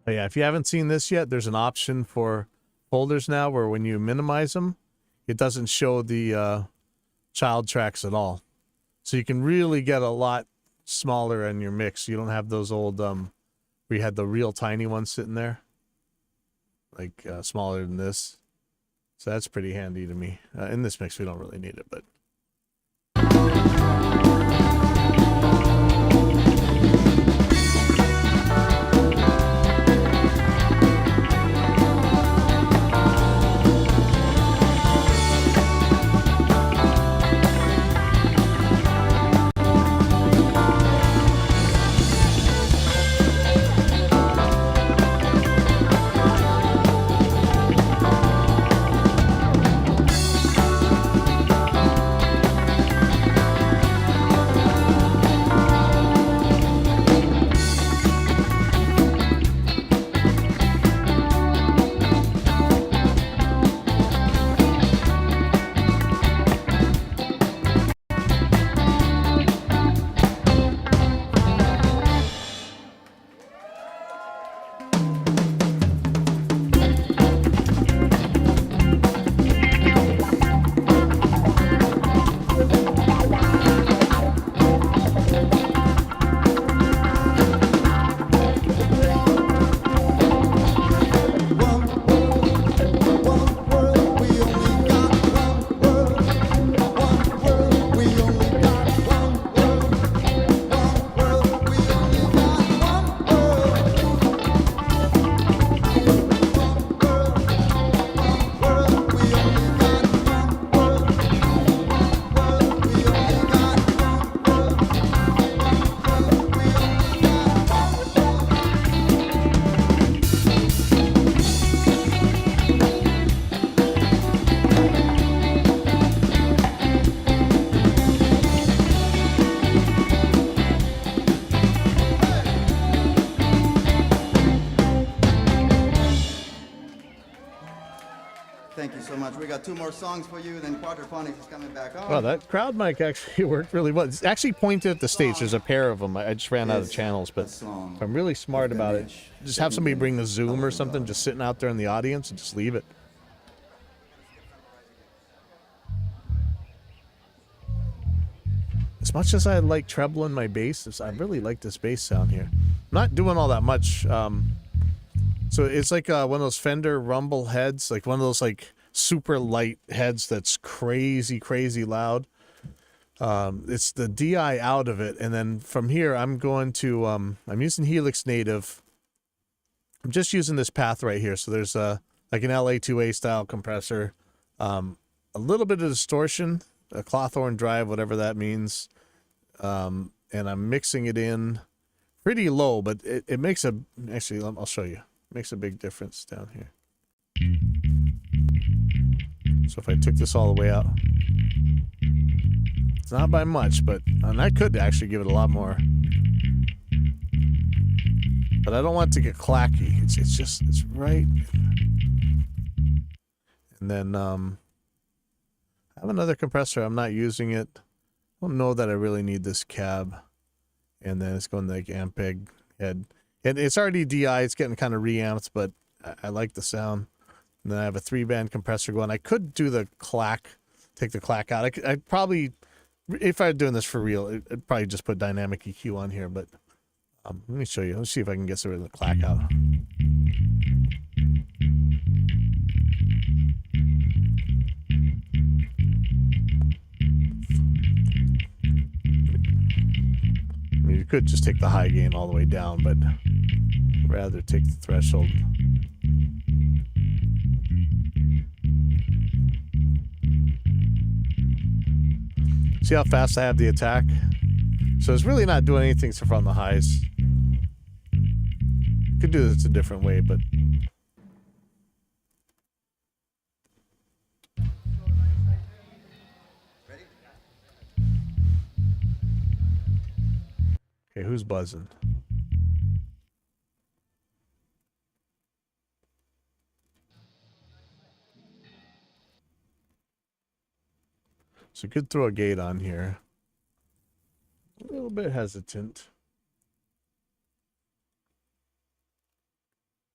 But yeah, if you haven't seen this yet, there's an option for folders now where when you minimize them, it doesn't show the child tracks at all. So you can really get a lot smaller in your mix. You don't have those old, we had the real tiny ones sitting there, like smaller than this. So that's pretty handy to me. In this mix, we don't really need it, but. Thank you so much. We got 2 more songs for you, then Quadraphonics is coming back on. Well, that crowd mic actually worked really well. It's actually pointed at the stage. There's a pair of them. I just ran out of channels, but if I'm really smart about it, just have somebody bring the Zoom or something, just sitting out there in the audience and just leave it. As much as I like treble in my bass, I really like this bass sound here. I'm not doing all that much. So it's like one of those Fender Rumble heads, like one of those like super light heads that's crazy, crazy loud. It's the DI out of it, and then from here I'm going to I'm using Helix Native. I'm just using this path right here. So there's like an LA2A style compressor, a little bit of distortion, a Clawthorn drive, whatever that means, and I'm mixing it in pretty low, but it makes a actually I'll show you. Makes a big difference down here. So if I took this all the way out, it's not by much, but and I could actually give it a lot more. But I don't want it to get clacky. It's right. And then I have another compressor. I'm not using it. I don't know that I really need this cab. And then it's going like Ampeg head. And it's already DI, it's getting kind of reamped, but I like the sound. And then I have a 3-band compressor going. I could do the clack, take the clack out. I'd probably, if I were doing this for real, I'd probably just put dynamic EQ on here, but let me show you. Let's see if I can get rid of the clack out. I mean, you could just take the high gain all the way down, but I'd rather take the threshold. See how fast I have the attack? So it's really not doing anything except for on the highs. Could do this a different way, but okay, who's buzzing? So could throw a gate on here. A little bit hesitant.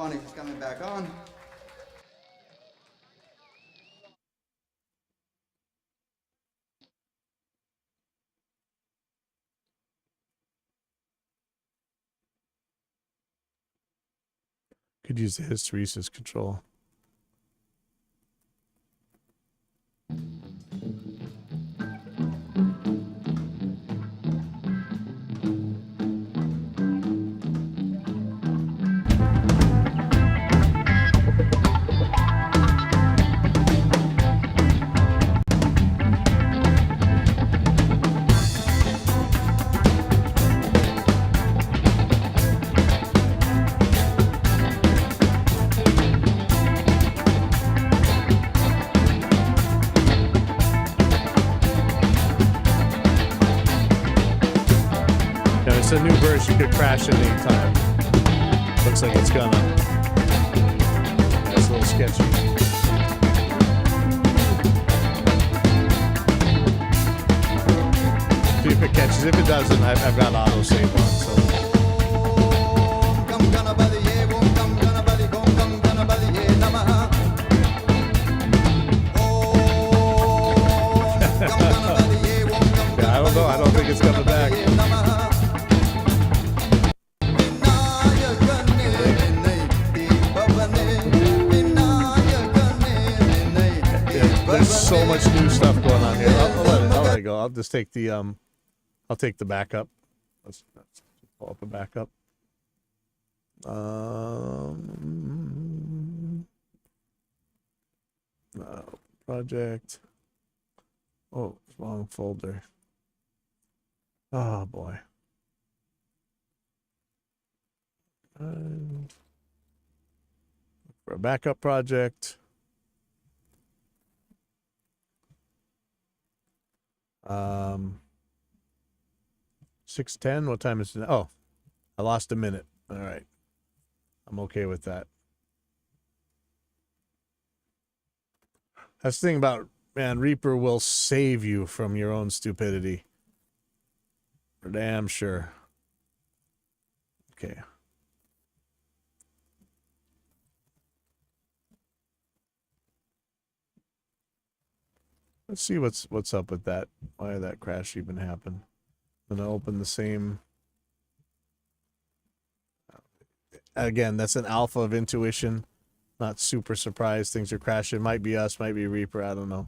Phonics coming back on. Could use the hysteresis control. It's a new version, could crash at any time. Looks like it's gonna. That's a little sketchy. See if it catches. If it doesn't, I've got auto save on. So yeah, I don't know. I don't think it's coming back. There's so much new stuff going on here. I'll let it go. I'll just take the I'll take the backup. Let's pull up a backup. Project. Oh, wrong folder. Oh boy. And for a backup project. 6:10. What time is it? Oh, I lost a minute. All right. I'm okay with that. That's the thing about, man, Reaper will save you from your own stupidity. For damn sure. Okay. Let's see what's up with that. Why did that crash even happen? I'm gonna open the same. Again, that's an alpha of intuition. Not super surprised things are crashing. Might be us, might be Reaper. I don't know.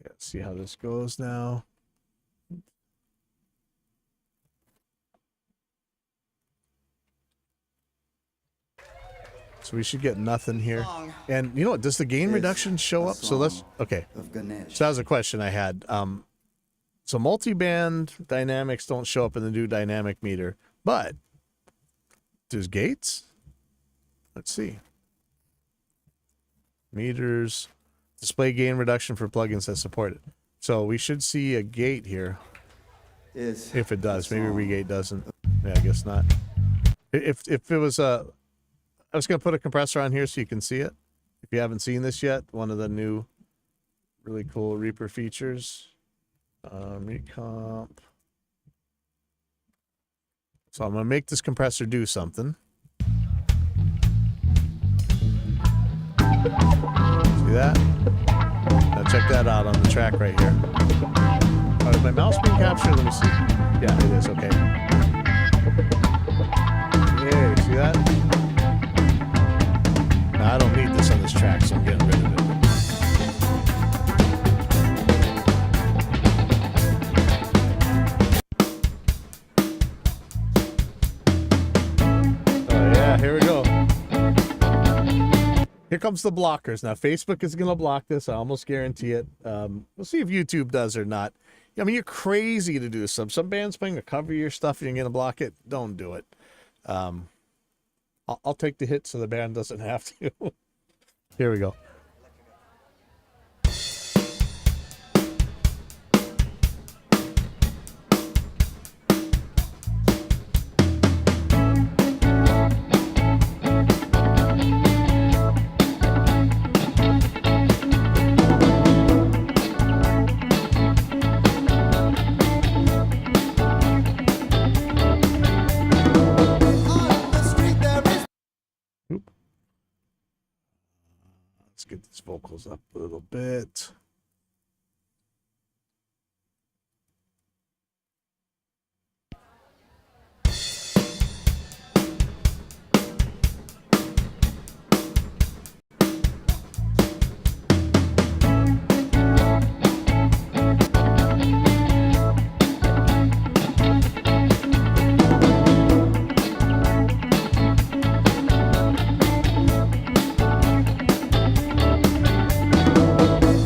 Yeah, let's see how this goes now. So we should get nothing here. And you know what? Does the gain reduction show up? So let's, okay. So that was a question I had. So multi-band dynamics don't show up in the new dynamic meter, but does gates? Let's see. Meters, display gain reduction for plugins that support it. So we should see a gate here. If it does, maybe regate doesn't. Yeah, I guess not. If it was a, I was going to put a compressor on here so you can see it. If you haven't seen this yet, one of the new really cool Reaper features. Recomp. So I'm going to make this compressor do something. See that? Now check that out on the track right here. Oh, is my mouse being captured? Let me see. Yeah, it is. Okay. Hey, see that? Now, I don't need this on this track, so I'm getting rid of it. Here we go. Here comes the blockers. Now, Facebook is going to block this. I almost guarantee it. We'll see if YouTube does or not. I mean, you're crazy to do some band's playing to cover your stuff and you're going to block it. Don't do it. I'll take the hit so the band doesn't have to. Here we go. levels up a little bit.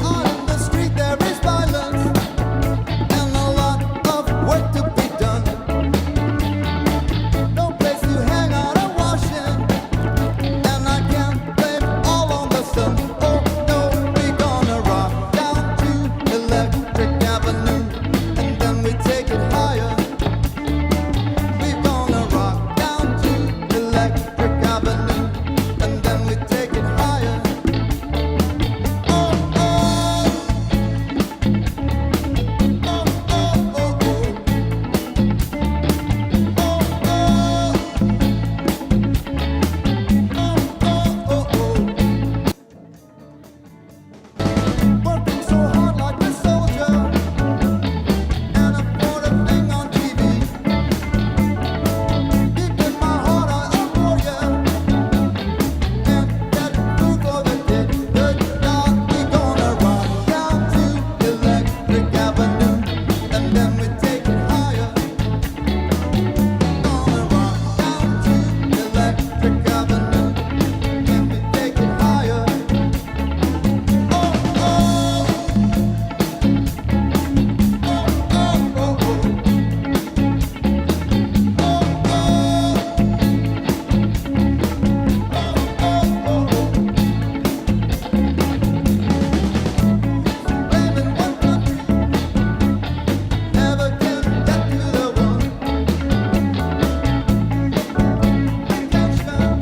On the street there is violence and a lot of work to be done. No place to hang out or wash in, and I can't blame all on the sun. Oh no, we're gonna rock down to Electric Avenue, and then we take it higher. We're gonna rock down to Electric Avenue, and then we take it higher. Oh, oh. Working so hard like a soldier, and I put a thing on TV. Deep in my heart I adore ya, and that food for the kid. Good God, we gonna rock down to Electric Avenue, and then we take it higher. Gonna rock down to Electric Avenue, then we take it higher. Oh, oh. Living one country never can get to the one. We catch them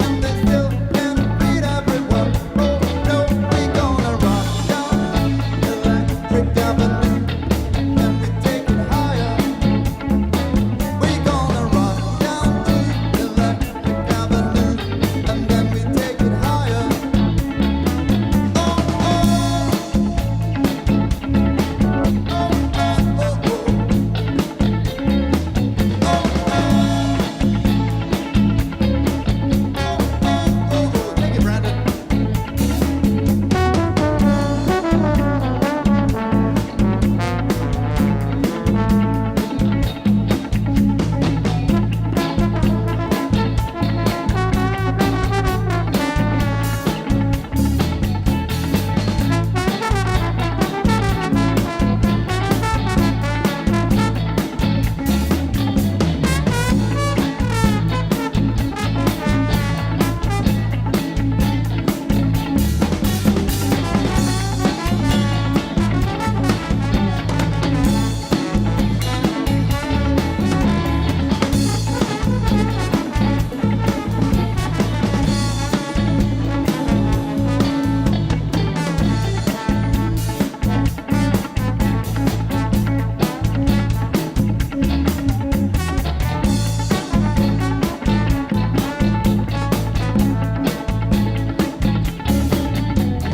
and they still can't beat everyone. Oh no, we gonna rock down Electric Avenue, and we take it higher. We gonna rock down to Electric Avenue, and then we take it higher. Oh, oh. Take it, Brandon.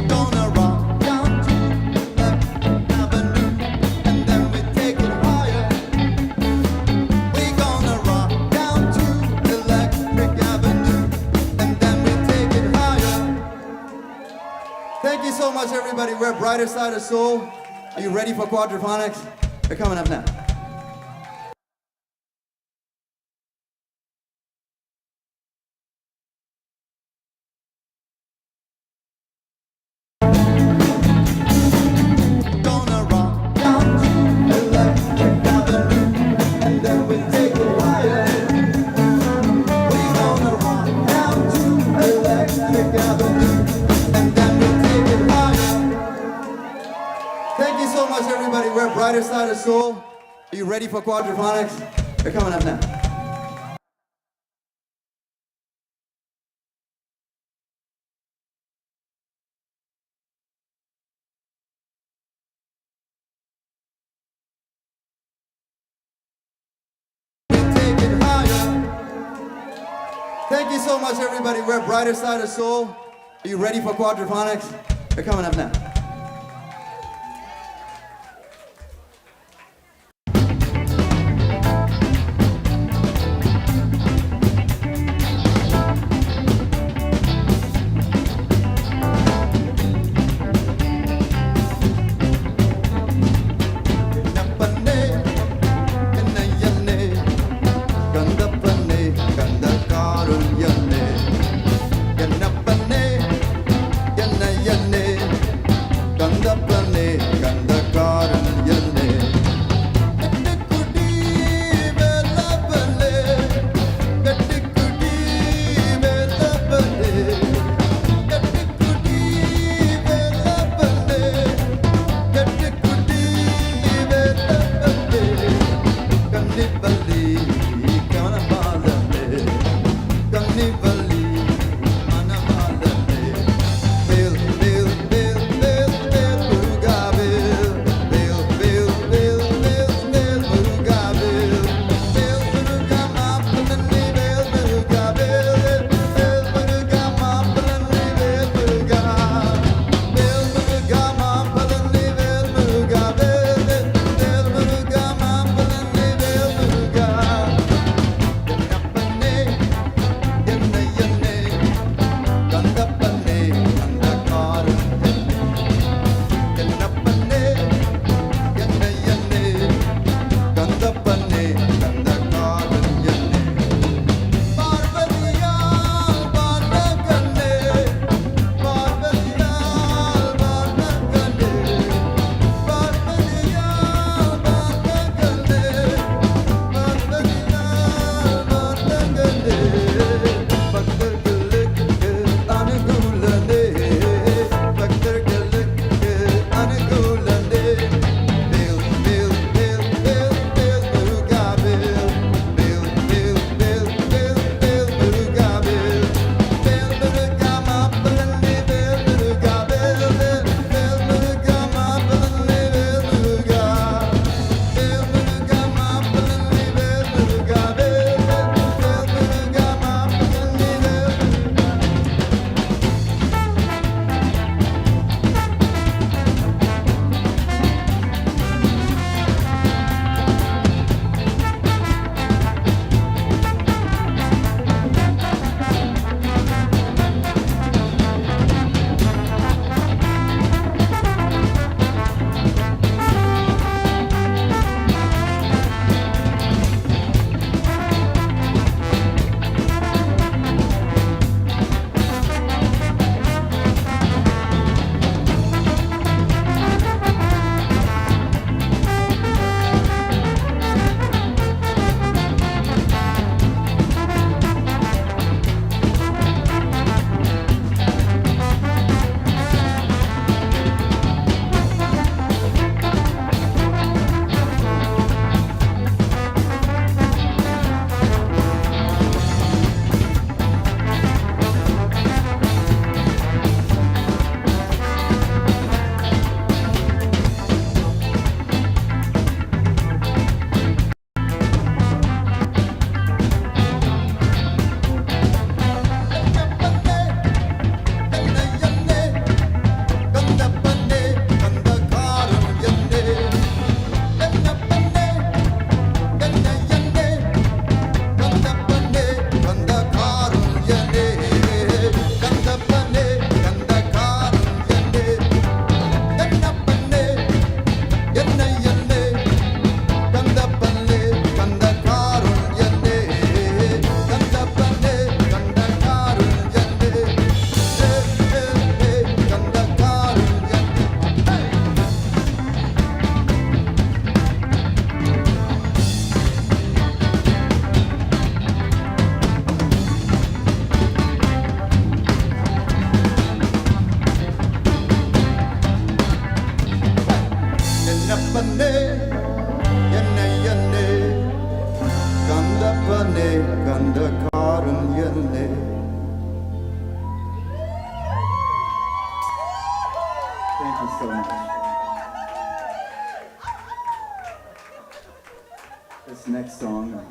Gonna rock down to Electric Avenue, and then we take it higher. We gonna rock down to Electric Avenue, and then we take it higher. Thank you so much, everybody. We're Brighter Side of Soul. Are you ready for quadraphonics? They're coming up now. Gonna rock down to Electric Avenue, and then we take it higher. We gonna rock down to Electric Avenue, and then we take it higher. Thank you so much, everybody. We're Brighter Side of Soul. Are you ready for quadraphonics? They're coming up now. Take it higher. Thank you so much, everybody. We're Brighter Side of Soul. Are you ready for quadraphonics? They're coming up now. Thank you so much. This next song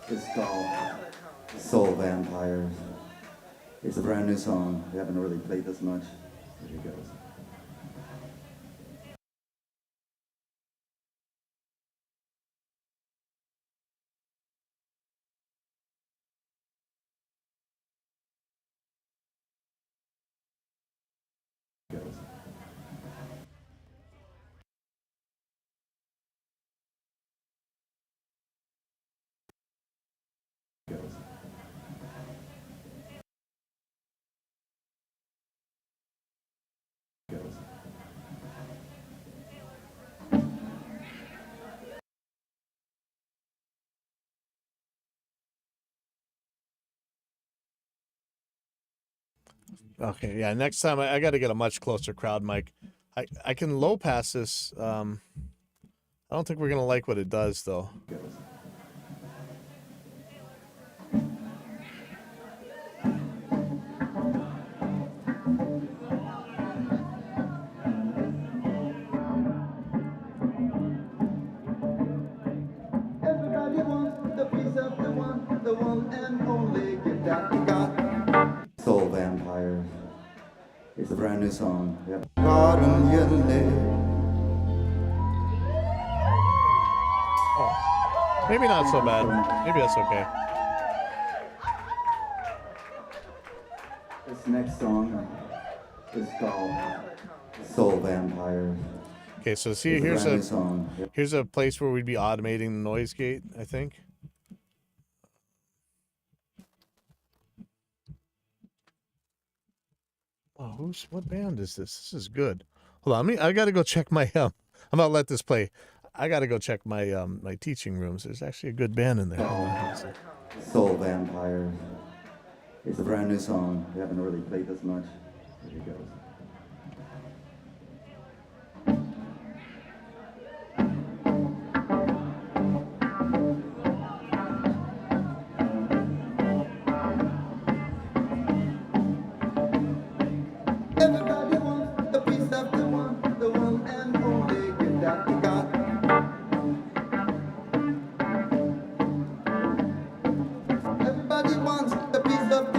is called Soul Vampires. It's a brand new song. We haven't really played this much. Here it goes. Okay, yeah. Next time I got to get a much closer crowd mic. I can low pass this. I don't think we're gonna like what it does though. Everybody wants the piece of the one and only gift that you got. Soul Vampires. It's a brand new song. Yep. Maybe not so bad. Maybe that's okay. This next song is called Soul Vampires. Okay, so see, It's here's brand a new song. Yep. here's a place where we'd be automating the noise gate, I think. Oh, what band is this? This is good. Hold on, I gotta go check my I'm gonna let this play. I gotta go check my my teaching rooms. There's actually a good band in there. Hold on, let's see. Soul Vampires. It's a brand new song. We haven't really played this much. Here it goes. Everybody wants the piece of the one and only gift that you got. Everybody wants the piece of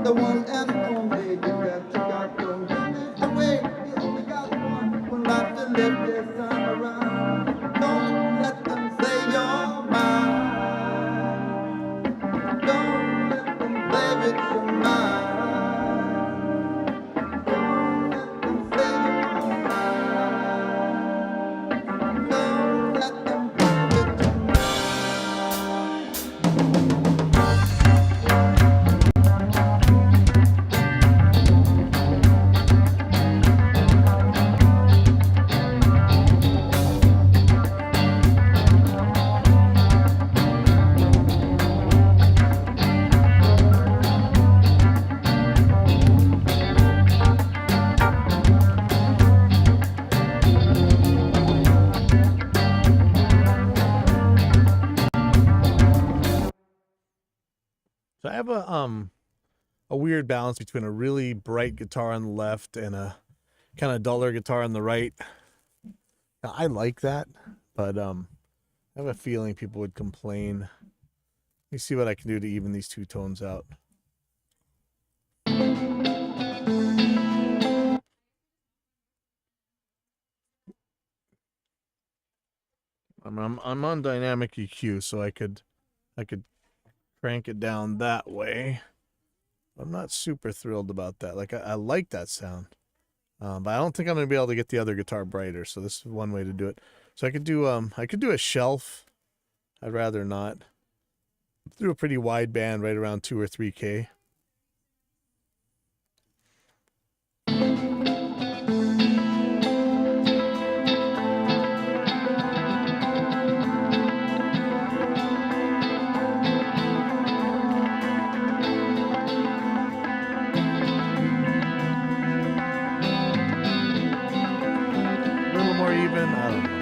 the one and only gift that you got. Don't give it away, you only got one life to live this time around. Don't let them say you're mine. Don't let them play with your mind. So I have a weird balance between a really bright guitar on the left and a kind of duller guitar on the right. Now, I like that, but I have a feeling people would complain. Let me see what I can do to even these two tones out. I'm on dynamic EQ, so I could crank it down that way. I'm not super thrilled about that. Like I like that sound, but I don't think I'm gonna be able to get the other guitar brighter. So this is one way to do it. So I could do a shelf. I'd rather not. Do a pretty wide band, right around 2 or 3K. Even I don't know.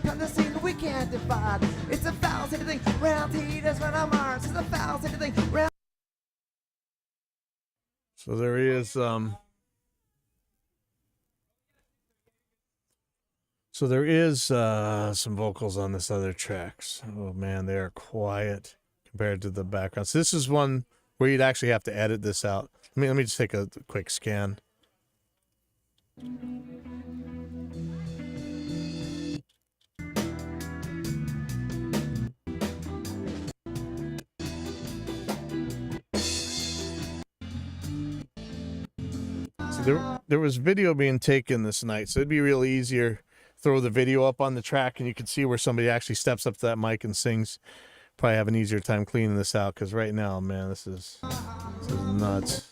From the scene we can't divide. It's a foul city thing. Reality does run on Mars. It's a foul city thing. So there is some vocals on this other tracks. Oh man, they are quiet compared to the background. So this is one where you'd actually have to edit this out. Let me just take a quick scan. So there was video being taken this night, so it'd be real easier. Throw the video up on the track and you can see where somebody actually steps up to that mic and sings. Probably have an easier time cleaning this out, because right now, man, this is nuts.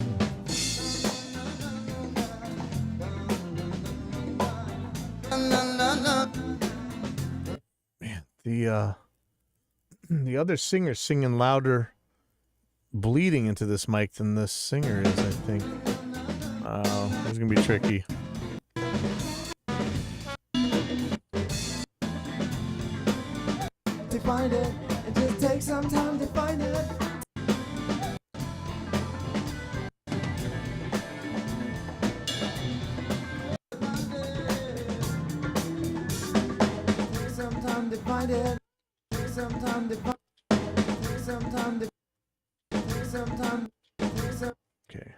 Man, the other singer's singing louder, bleeding into this mic than this singer is, I think. It's gonna be tricky. To find it, it just takes some time to find it. Take some time to find it. Take some time to find it. Take some time to take some time. Take some. Okay.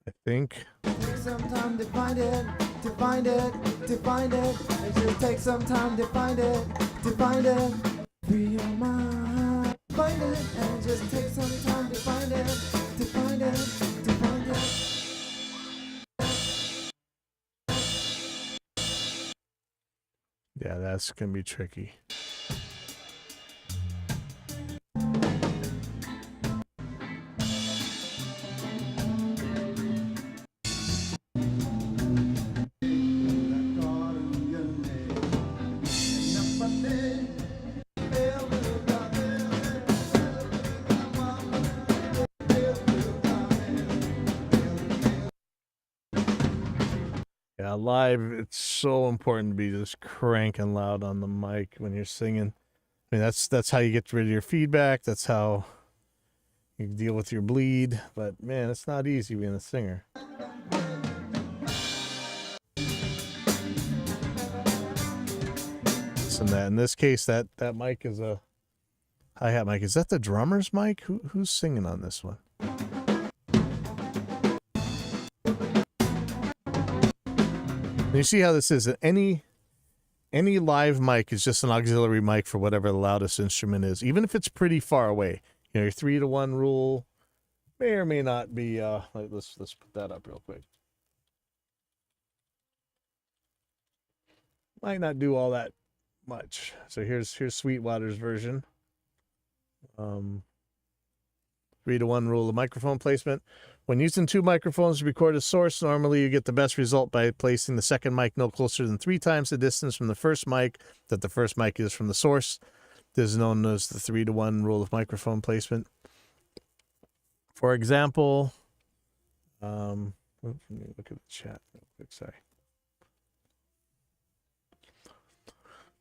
I think. Take some time to find it. To find it. To find it. It just takes some time to find it. To find it. Free your mind. Find it. And it just takes some time to find it. To find it. To find it. Yeah, that's gonna be tricky. Yeah, live, it's so important to be just cranking loud on the mic when you're singing. I mean, that's how you get rid of your feedback. That's how you deal with your bleed. But man, it's not easy being a singer. Listen, that in this case, that mic is a hi-hat mic. Is that the drummer's mic? Who's singing on this one? You see how this is? Any live mic is just an auxiliary mic for whatever the loudest instrument is, even if it's pretty far away. You know, your 3-to-1 rule may or may not be. Let's put that up real quick. Might not do all that much. So here's Sweetwater's version. 3-to-1 rule of microphone placement. When using 2 microphones to record a source, normally you get the best result by placing the second mic no closer than 3 times the distance from the first mic that the first mic is from the source. This is known as the 3-to-1 rule of microphone placement. For example, let me look at the chat real quick, sorry.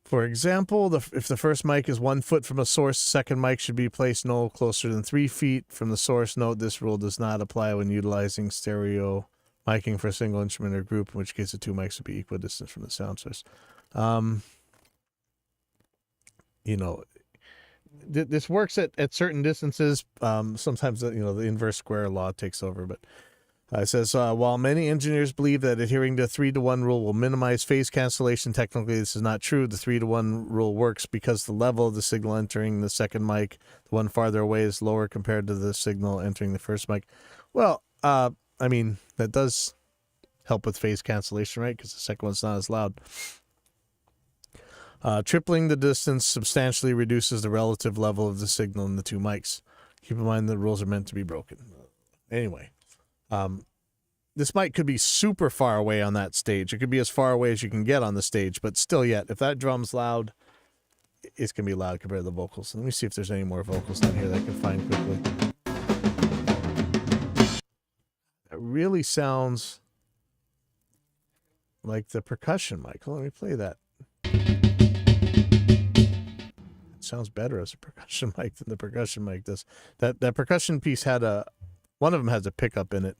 For example, if the first mic is 1 foot from a source, the second mic should be placed no closer than 3 feet from the source. Note this rule does not apply when utilizing stereo miking for a single instrument or group, in which case the 2 mics would be equidistant from the sound source. You know, this works at certain distances. Sometimes, you know, the inverse square law takes over, but it says, while many engineers believe that adhering to a 3-to-1 rule will minimize phase cancellation, technically this is not true. The 3-to-1 rule works because the level of the signal entering the second mic, the one farther away, is lower compared to the signal entering the first mic. Well, I mean, that does help with phase cancellation, right? Because the second one's not as loud. Tripling the distance substantially reduces the relative level of the signal in the 2 mics. Keep in mind the rules are meant to be broken. Anyway. This mic could be super far away on that stage. It could be as far away as you can get on the stage, but still yet, if that drum's loud, it's going to be loud compared to the vocals. Let me see if there's any more vocals down here that I can find quickly. It really sounds like the percussion mic. Let me play that. sounds better as a percussion mic than the percussion mic does. That percussion piece had one of them has a pickup in it.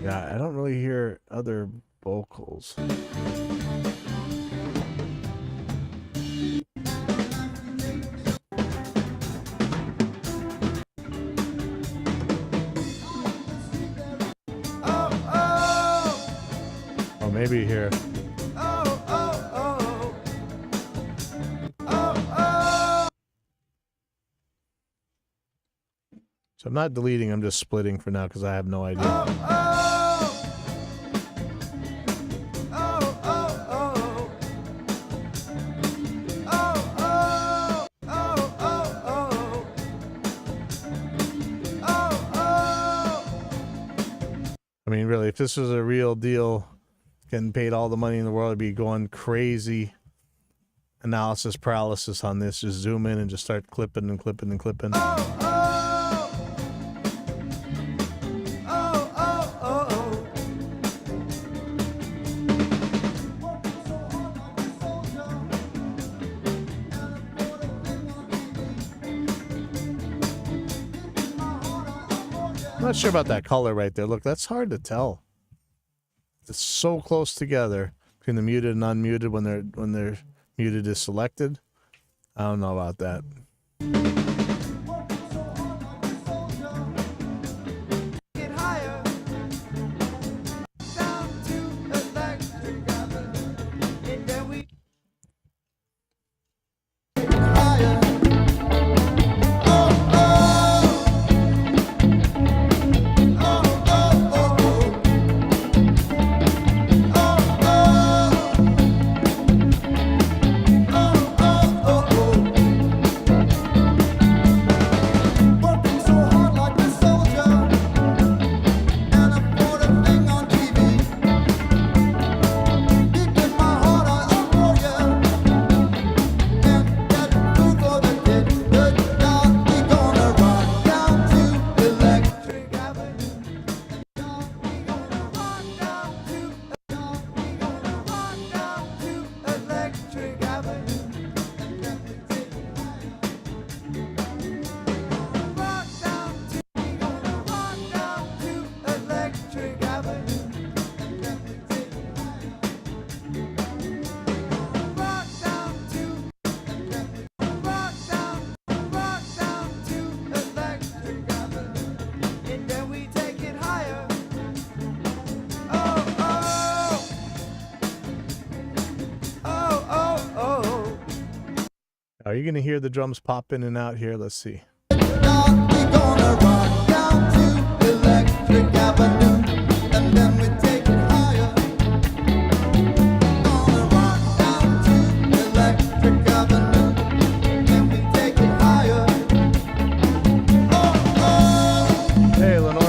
Yeah, I don't really hear other vocals. Oh, maybe here. So I'm not deleting, I'm just splitting for now because I have no idea. I mean, really, if this was a real deal, getting paid all the money in the world, I'd be going crazy analysis paralysis on this. Just zoom in and just start clipping and clipping and clipping. I'm not sure about that color right there. Look, that's hard to tell. It's so close together between the muted and unmuted when they're muted is selected. I don't know about that. Are you going to hear the drums pop in and out here? Let's see. Hey, Lenore.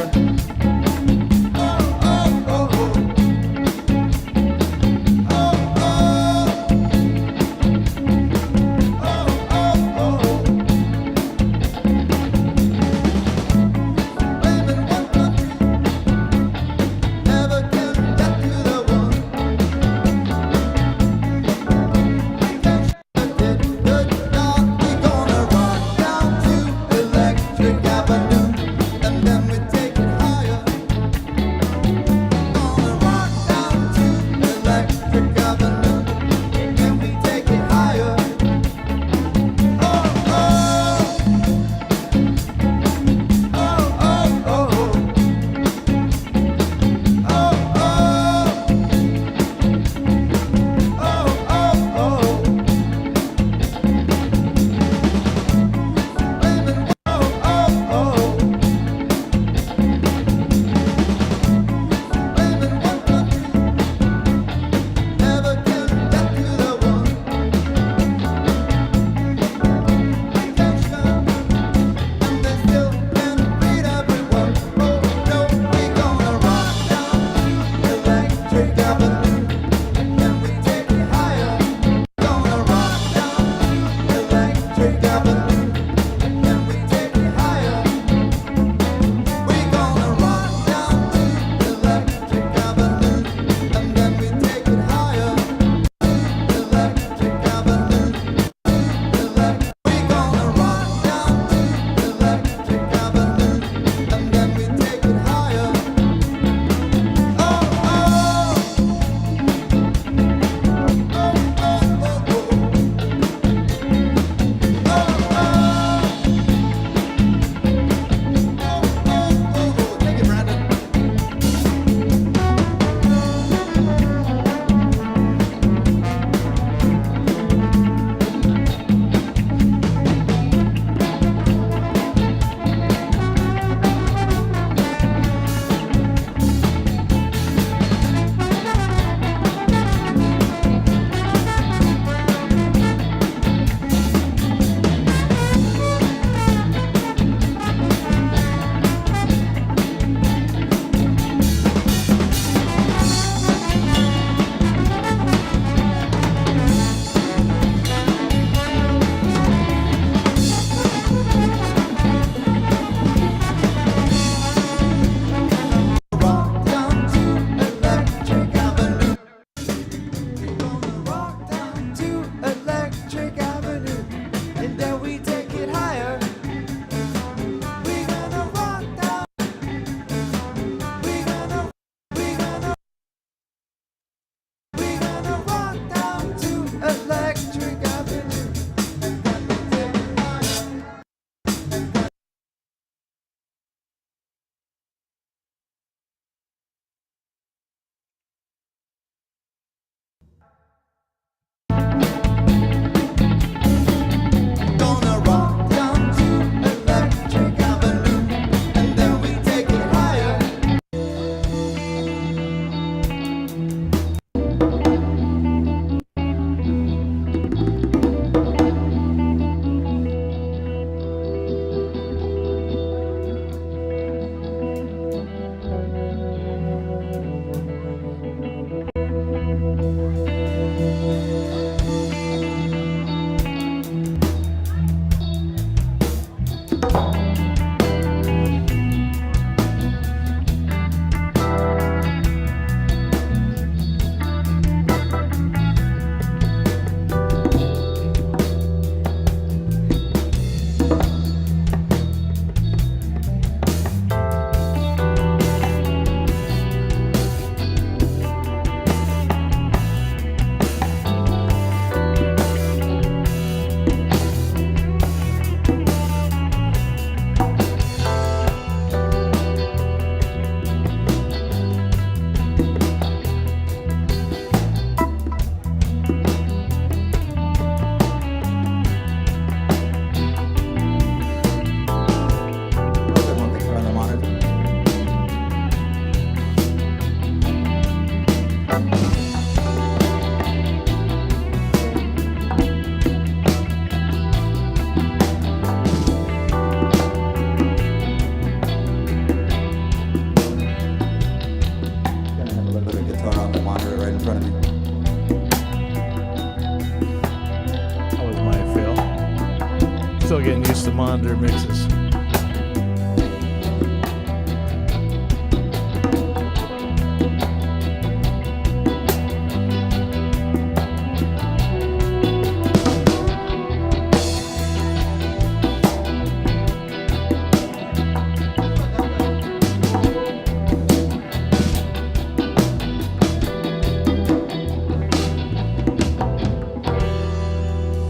Still getting used to monitor mixes.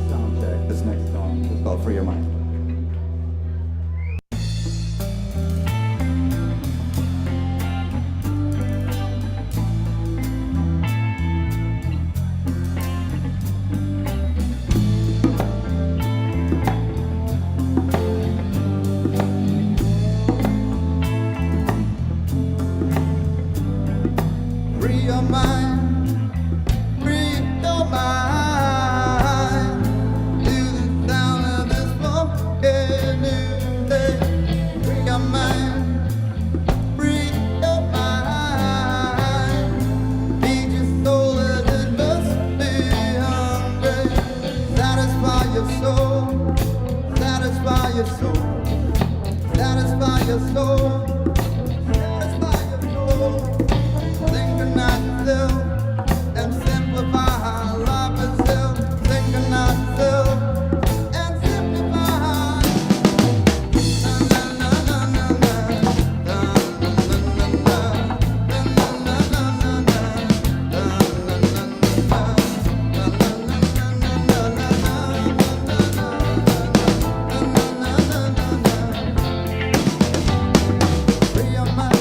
Sound check. This next song is called Free Your Mind. Free your mind, free your mind. To the sound of this broken music. Free your mind, free your mind. Feed your soul as it must be hungry. Satisfy your soul, satisfy your soul, satisfy your soul, satisfy your soul. Synchronize yourself and simplify life itself. Synchronize yourself and simplify. Na na na na na na na Free your mind.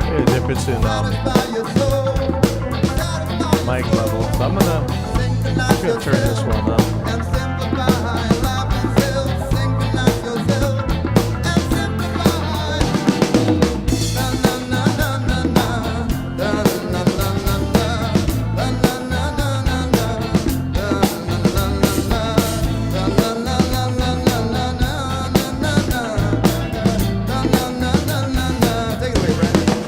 Yeah, difference in mic level. So I'm gonna turn this one up. Take it away, Brandon.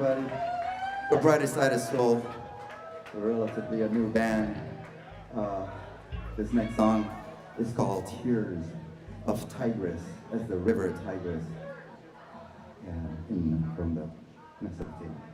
everybody. The Brightest Side of Soul, a relatively a new band. This next song is called Tears of Tigris, as the river Tigris, from the Mesopotamia.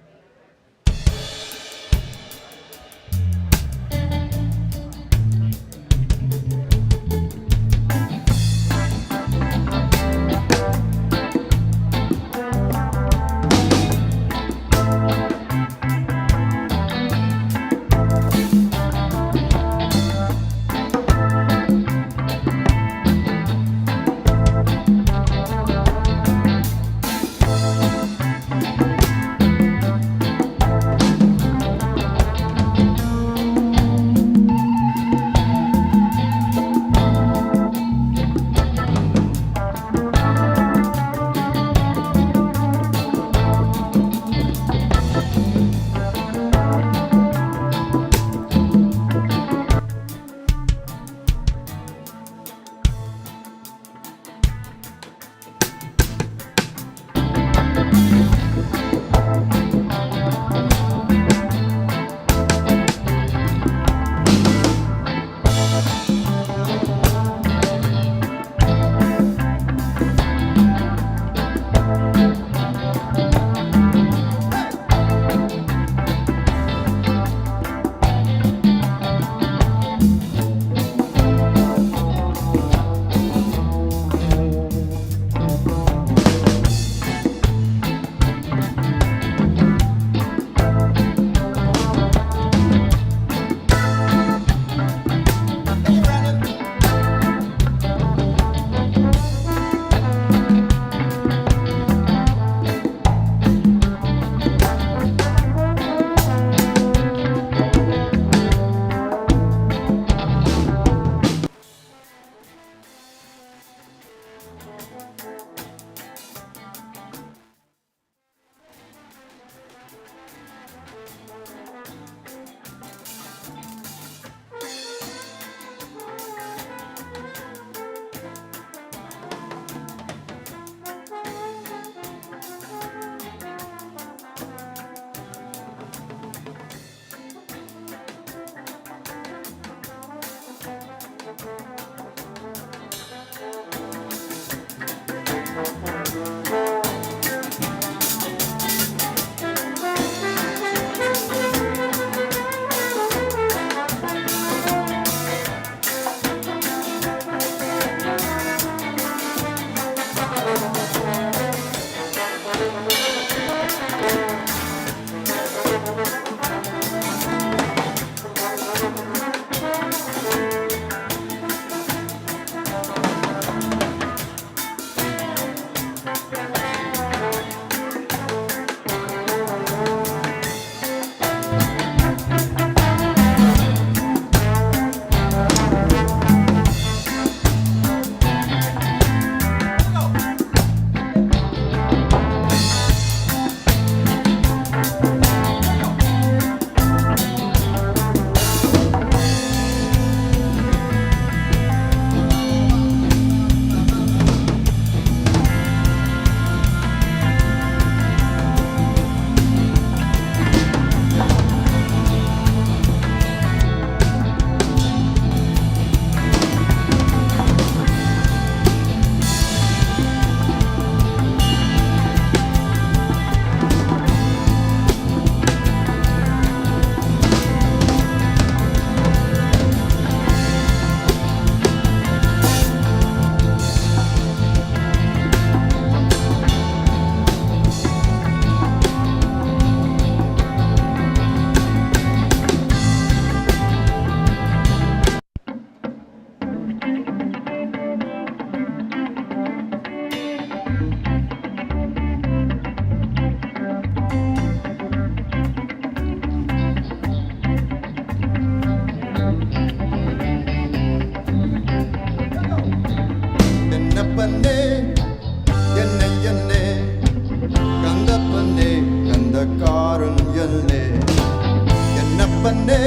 கந்தப்பனே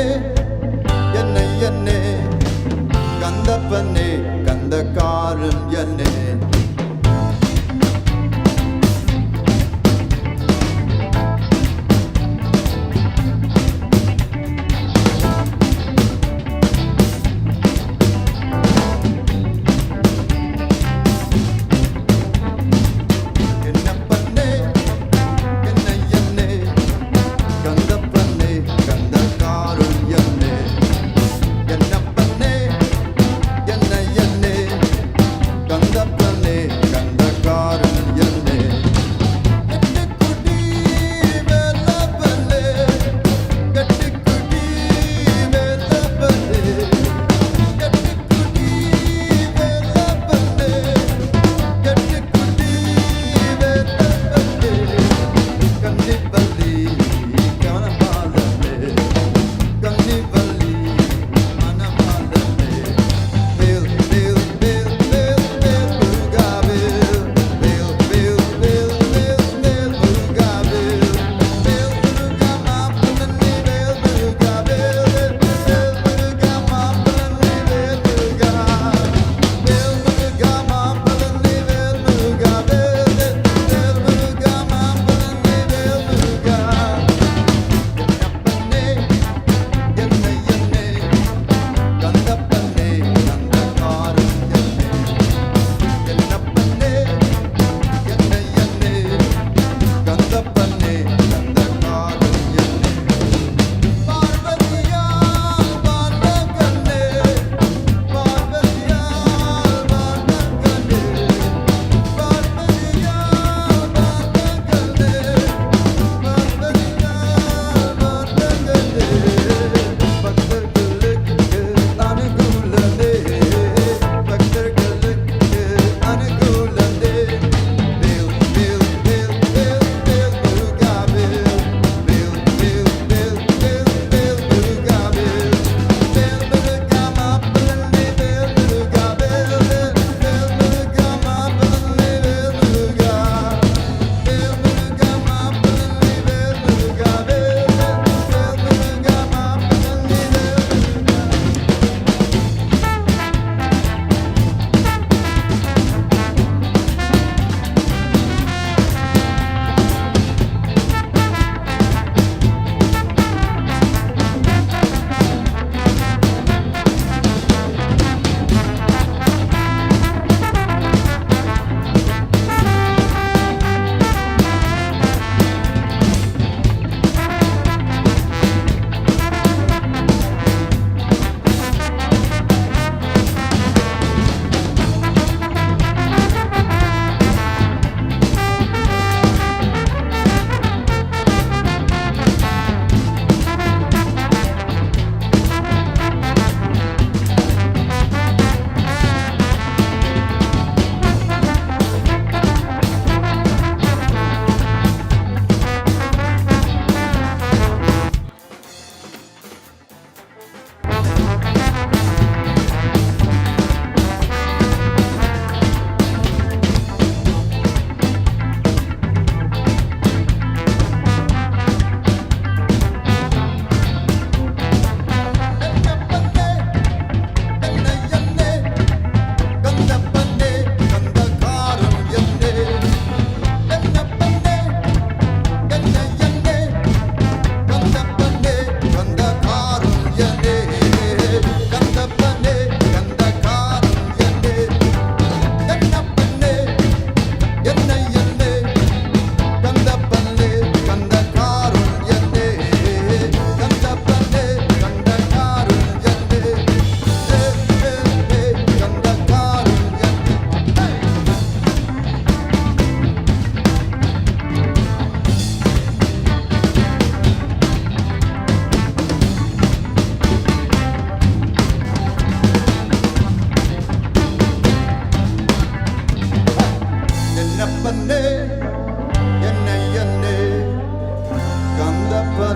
என்னை என்னே கந்தப்பனே கந்தக்காரன் என்னே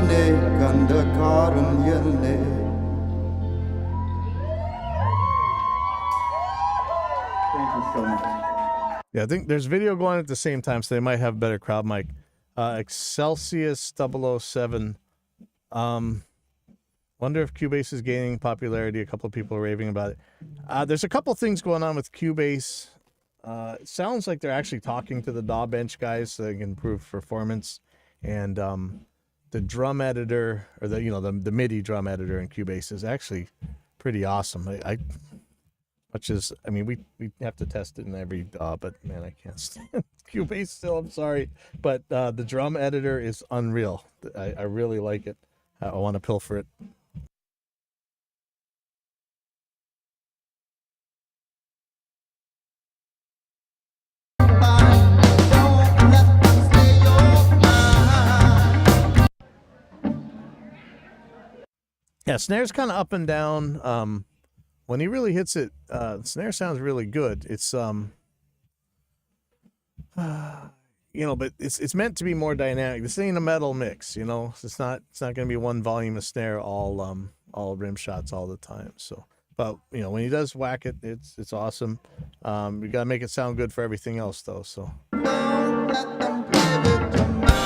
என்னே கந்தக்காரன் என்னே. Thank you so much. Yeah, I think there's video going at the same time, so they might have better crowd mic. Excelsius 007. Wonder if Cubase is gaining popularity. A couple of people are raving about it. There's a couple things going on with Cubase. It sounds like they're actually talking to the DAW bench guys so they can improve performance. And the drum editor, or the MIDI drum editor in Cubase is actually pretty awesome. I mean, we have to test it in every DAW, but man, I can't stand Cubase still. I'm sorry, but the drum editor is unreal. I really like it. I want to pilfer it. Yeah, snare's kind of up and down. When he really hits it, the snare sounds really good. It's but it's meant to be more dynamic. This ain't a metal mix, It's not going to be one volume of snare all rim shots all the time. So, but when he does whack it, it's awesome. We got to make it sound good for everything else though. So. Don't let them play with your mind.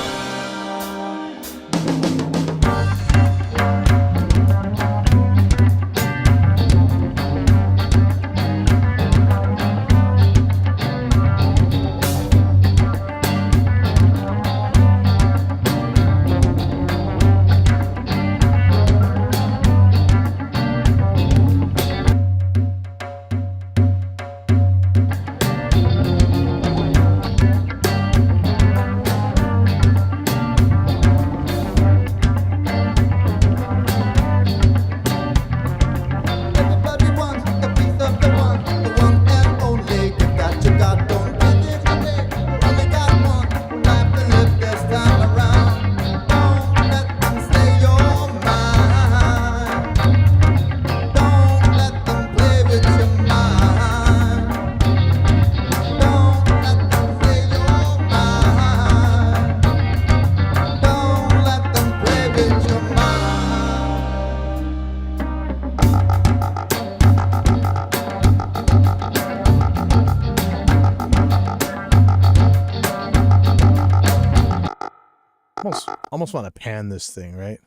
Almost want to pan this thing, right?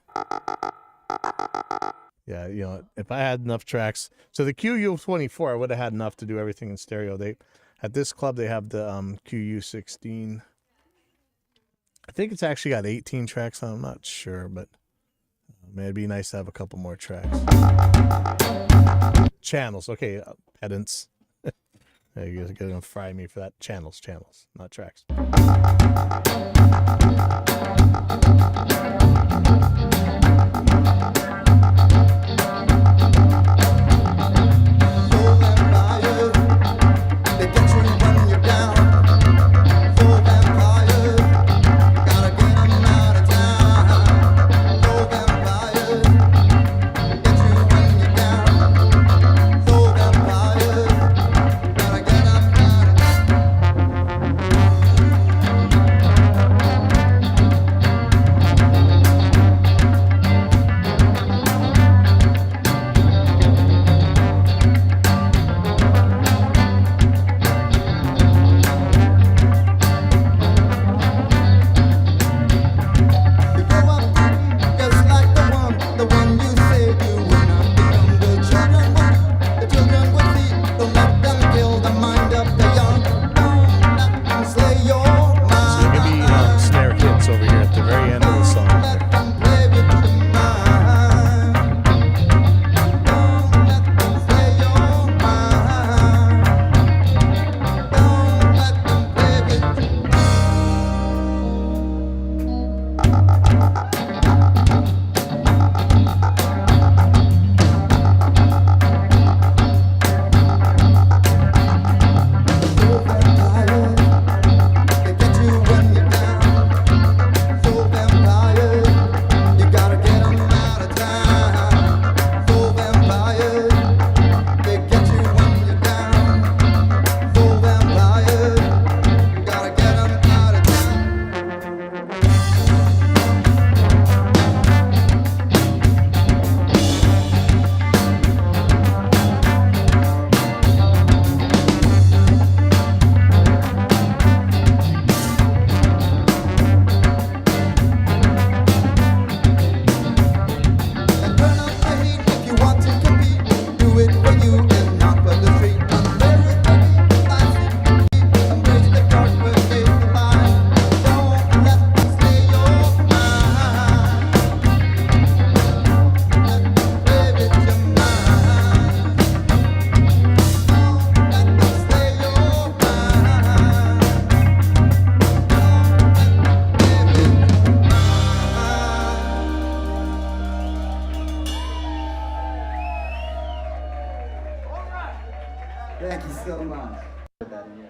Yeah, if I had enough tracks. So the QU24, I would have had enough to do everything in stereo. At this club, they have the QU16. I think it's actually got 18 tracks on it. I'm not sure, but man, it'd be nice to have a couple more tracks. Channels. Okay, pedants. You guys are going to fry me for that. Channels, not tracks. Thank you so much. Put that in here.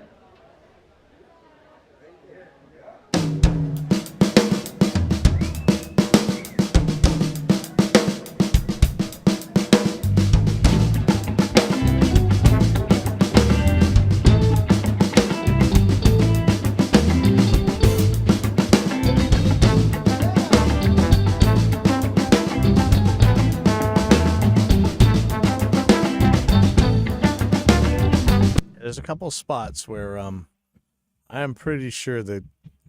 There's a couple spots where I am pretty sure the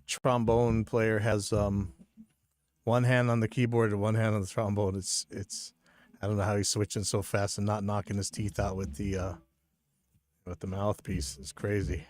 trombone player has one hand on the keyboard and one hand on the trombone. It's I don't know how he's switching so fast and not knocking his teeth out with the mouthpiece. It's crazy.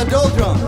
the doldrum.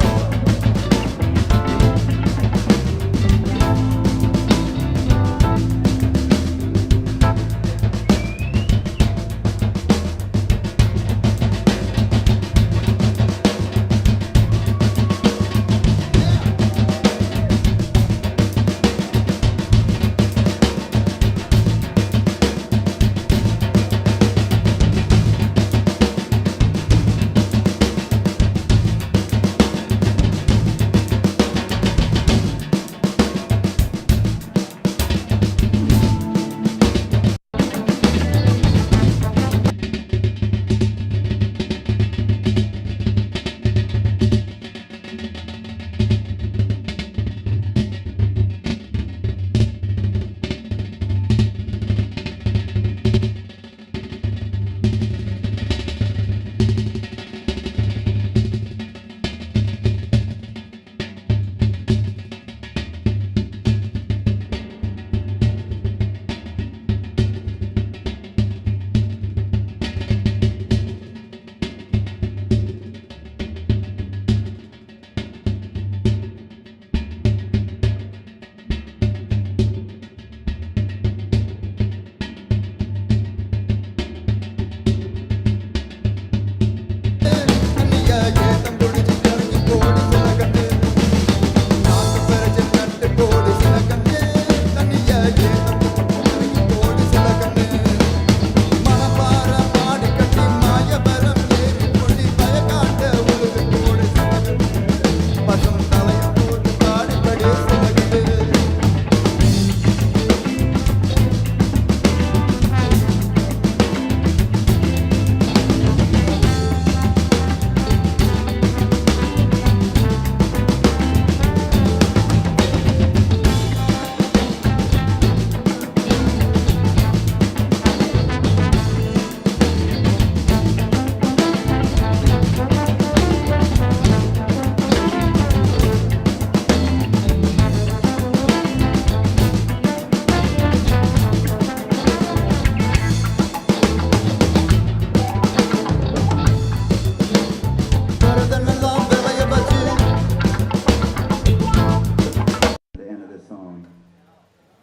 The end of this song,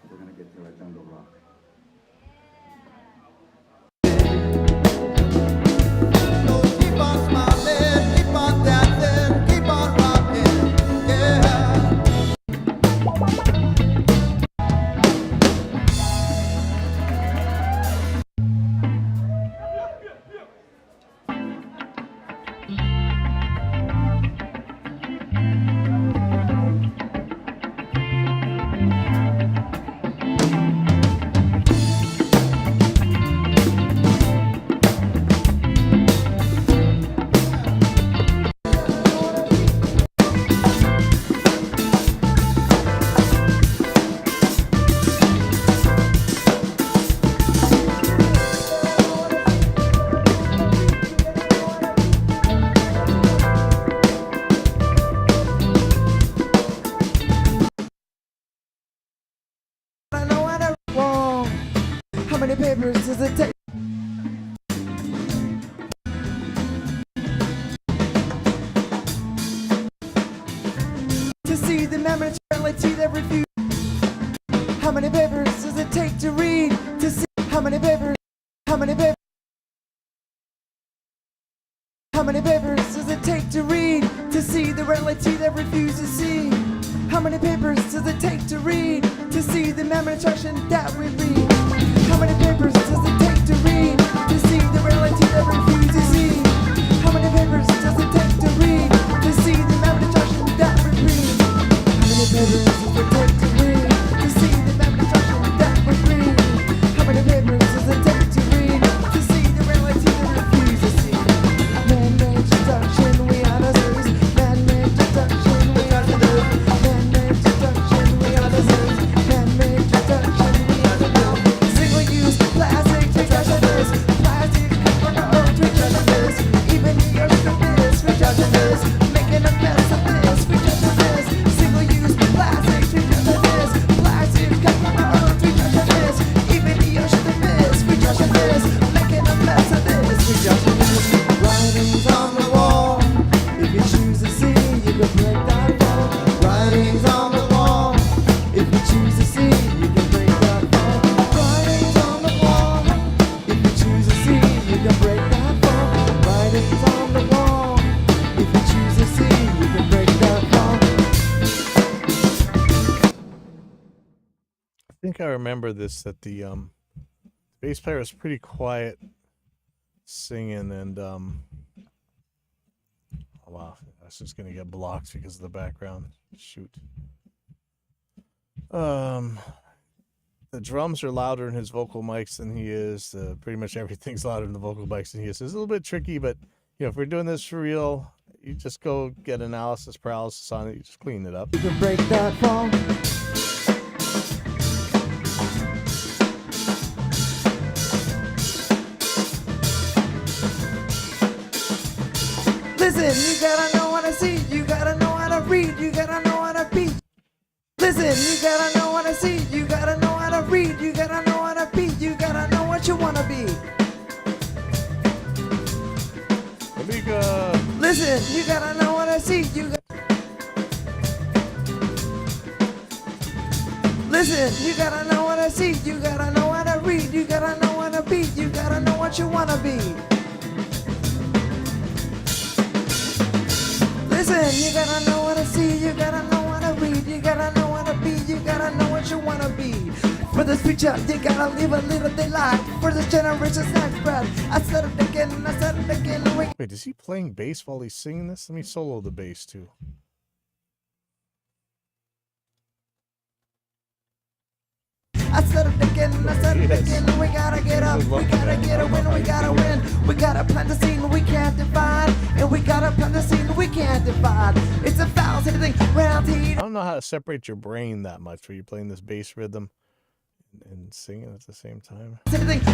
we're gonna get to our jungle rock. Keep on smiling, keep on dancing, keep on rocking, yeah. I know I never wrong. How many papers does it take to see the reality that refuse? How many papers does it take to read to see? How many papers? How many papers? How many papers does it take to read to see the reality that refuses to see? How many papers does it take to read to see the mammoth attraction that we read? How many papers does it take to read to see the reality that refuses to see? How many papers does it take to read to see the mammoth attraction that we read? How many papers does it take to read to see the mammoth attraction that we read? How many papers does it take to read to see the reality that refuses to see? Man-made destruction, we are the zeus. Man-made destruction, we are the zeus. Man-made destruction, we are the zeus. Man-made destruction, we are the zeus. I remember this, that the bass player was pretty quiet singing, and oh wow, that's just gonna get blocked because of the background. Shoot. The drums are louder in his vocal mics than he is. Pretty much everything's louder in the vocal mics than he is. It's a little bit tricky, but you know, if we're doing this for real, you just go get analysis paralysis on it. You just clean it up. You can break that fall. Listen, you gotta know what I see. You gotta know how to read. You gotta know how to beat. Listen, you gotta know what I see. You gotta know how to read. You gotta know how to beat. You gotta know what you wanna be. Amiga. Listen, you gotta know what I see. Listen, you gotta know what I see. You gotta know how to read. You gotta know how to beat. You gotta know what you wanna be. Listen, you gotta know what I see. You gotta know how to read. You gotta know how to be. You gotta know what you wanna be. For this future, you gotta live a little daylight. For this generation's next breath, I said it again and I said it again. Wait, is he playing bass while he's singing this? Let me solo the bass too. I said it again and I said it again. We gotta get up, we gotta get a win, we gotta win. We gotta plant the scene we can't divide, and we gotta plant the scene we can't divide. It's a foul thing round here. I don't know how to separate your brain that much where you're playing this bass rhythm and singing at the same time.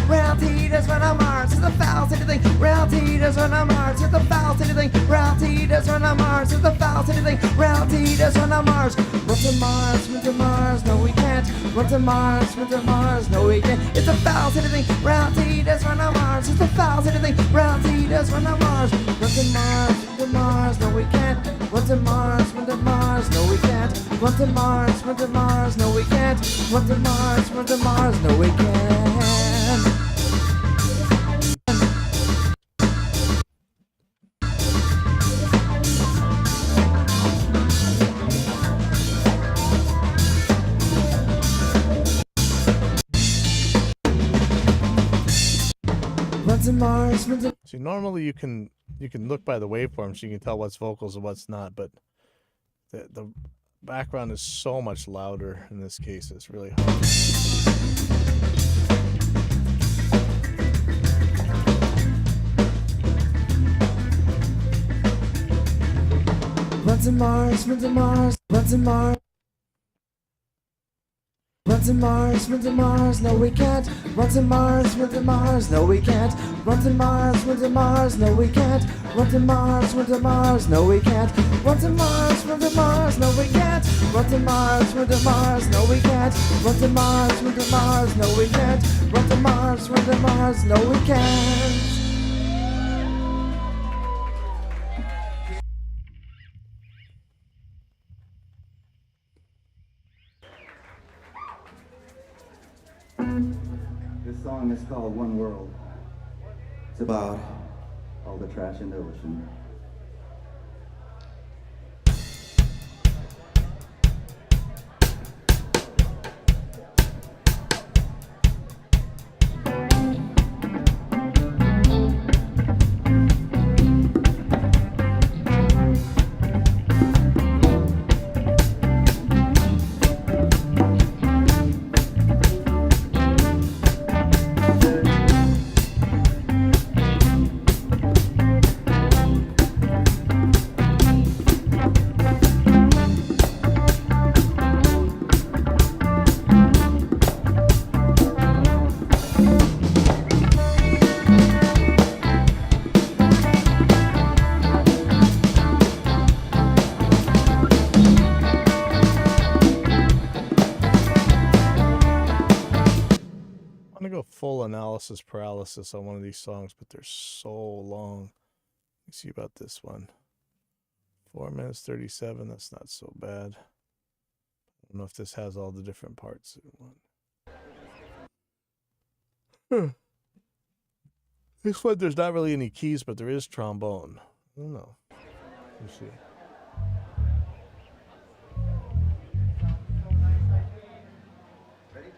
Round heaters when I'm arms, it's a foul thing. Round heaters when I'm arms, it's a foul thing. Round heaters when I'm arms, it's a foul thing. Round heaters when I'm arms. Run to Mars, run to Mars, no we can't. Run to Mars, run to Mars, no we can't. It's a foul thing. Round heaters when I'm arms, it's a foul thing. Round heaters when I'm arms. Run to Mars, run to Mars, no we can't. Run to Mars, run to Mars, no we can't. Run to Mars, run to Mars, no we can't. Run to Mars, run to Mars, no we can't. Run to Mars, run to See, normally you can look by the waveforms, you can tell what's vocals and what's not, but the background is so much louder in this case. It's really hard. Run to Mars, run to Mars, run to Mars. Run to Mars, run to Mars, no we can't. Run to Mars, run to Mars, no we can't. Run to Mars, run to Mars, no we can't. Run to Mars, run to Mars, no we can't. Run to Mars, run to Mars, no we can't. Run to Mars, run to Mars, no we can't. Run to Mars, run to Mars, no we can't. Run to Mars, run to Mars, no we can't. This song is called One World. It's about all the trash in the ocean. Full analysis paralysis on one of these songs, but they're so long. Let's see about this one. 4 minutes 37. That's not so bad. I don't know if this has all the different parts in one. This one, there's not really any keys, but there is trombone. I don't know. Let's see. Ready?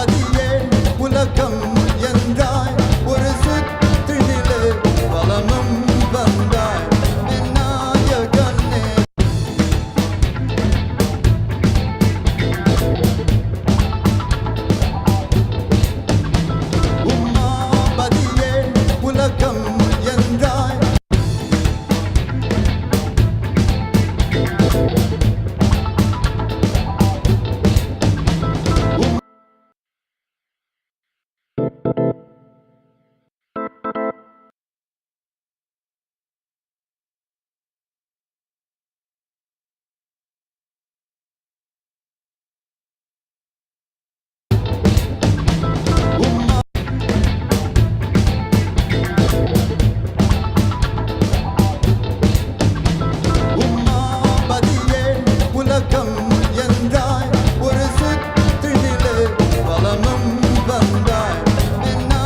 பதியே உலகம் என்றாய் ஒரு சுற்றினிலே பலமும் வந்தாய் விநாயகனே உமாபதியே உலகம் என்றாய் உமாபதியே உலகம் என்றாய் ஒரு சுற்றினிலே பலமும் வந்தாய் விநாயகனே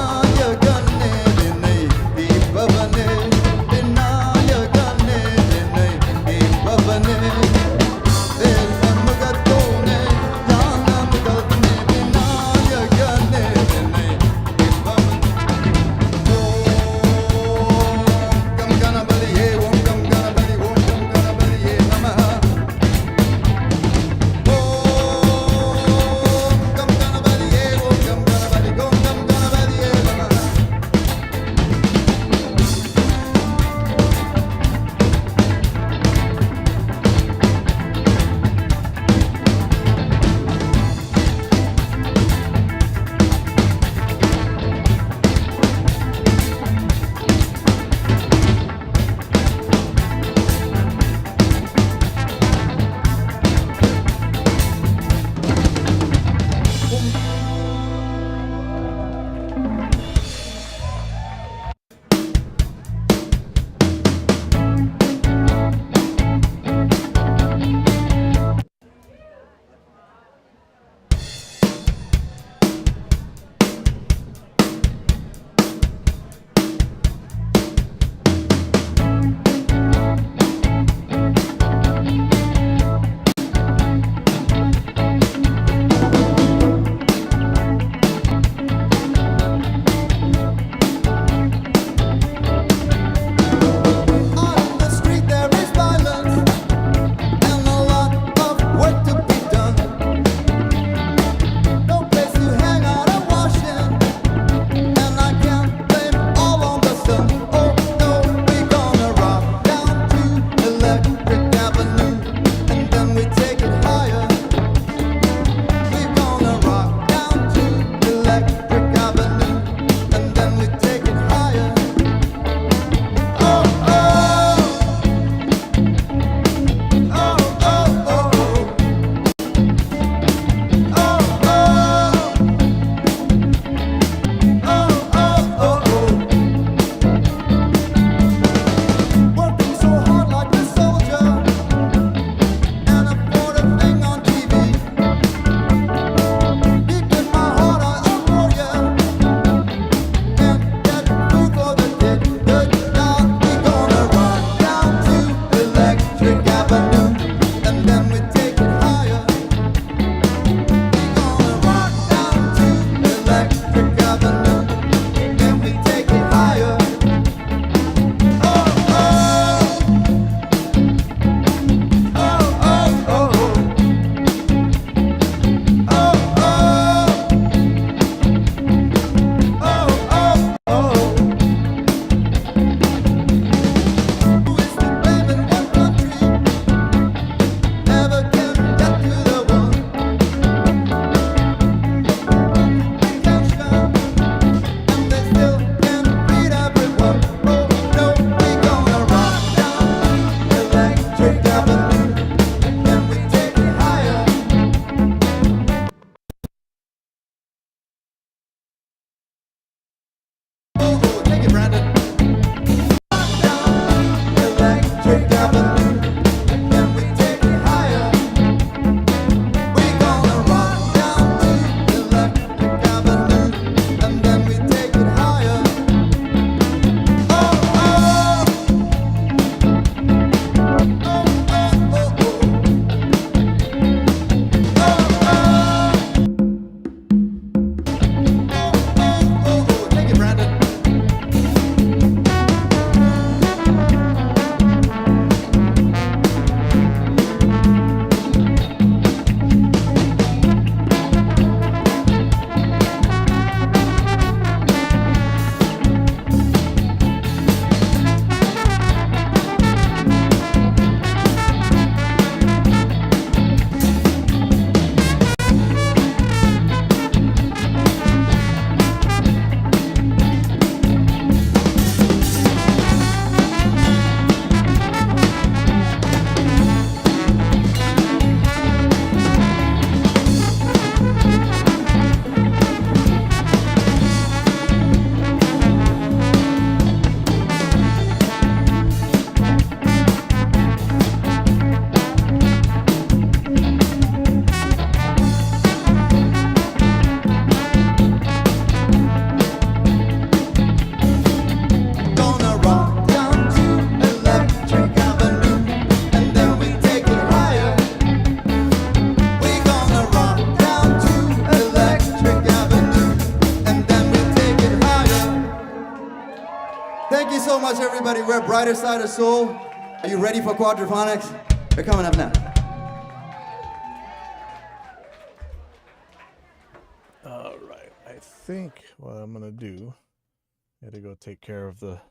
much, everybody. We're Brighter Side of Soul. Are you ready for quadraphonics? They're coming up now. All right. I think what I'm going to do, I got to go take care of the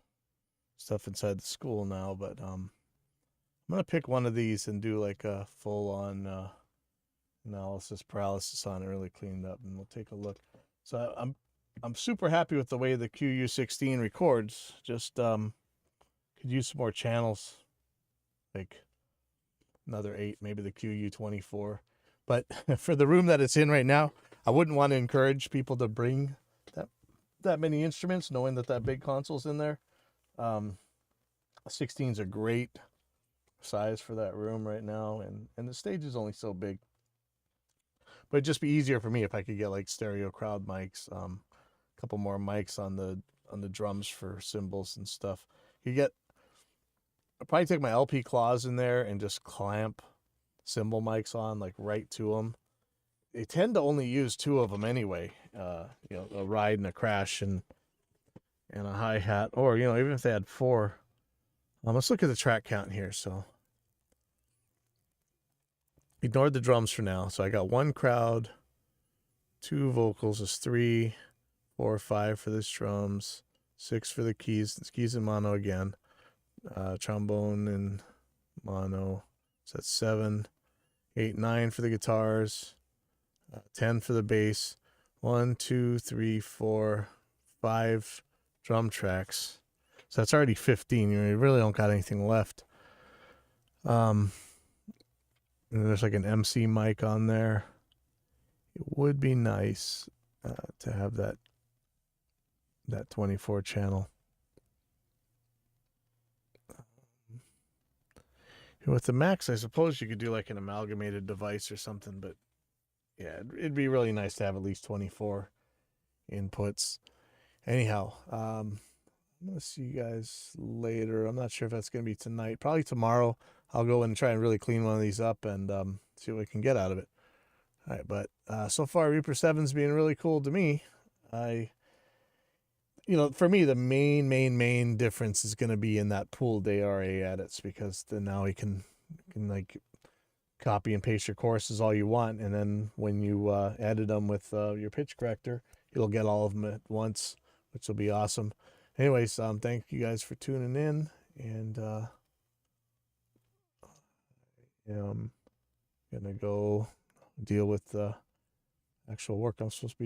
stuff inside the school now, but I'm going to pick one of these and do like a full-on analysis paralysis on it, really cleaned up, and we'll take a look. So I'm super happy with the way the QU16 records. Just could use some more channels, like another 8, maybe the QU24. But for the room that it's in right now, I wouldn't want to encourage people to bring that many instruments, knowing that big console's in there. 16's a great size for that room right now, and the stage is only so big. But it'd just be easier for me if I could get like stereo crowd mics, a couple more mics on the drums for cymbals and stuff. I'll probably take my LP claws in there and just clamp cymbal mics on, like right to them. They tend to only use 2 of them anyway. A ride and a crash and a hi-hat, or even if they had 4. Let's look at the track count here. So ignore the drums for now. So I got 1 crowd, 2 vocals is 3, 4, 5 for this drums, 6 for the keys. It's keys in mono again. Trombone in mono. So that's 7, 8, 9 for the guitars, 10 for the bass. 1, 2, 3, 4, 5 drum tracks. So that's already 15. You really don't got anything left. And there's like an MC mic on there. It would be nice to have that 24 channel. With the Max, I suppose you could do like an amalgamated device or something, but yeah, it'd be really nice to have at least 24 inputs. Anyhow, I'm going to see you guys later. I'm not sure if that's going to be tonight. Probably tomorrow. I'll go and try and really clean one of these up and see what we can get out of it. All right, but so far, Reaper 7's being really cool to me. For me, the main difference is going to be in that pooled ARA edits, because then now you can like copy and paste your choruses all you want, and then when you edit them with your pitch corrector, you'll get all of them at once, which will be awesome. Anyways, thank you guys for tuning in, and I'm gonna go deal with the actual work I'm supposed to be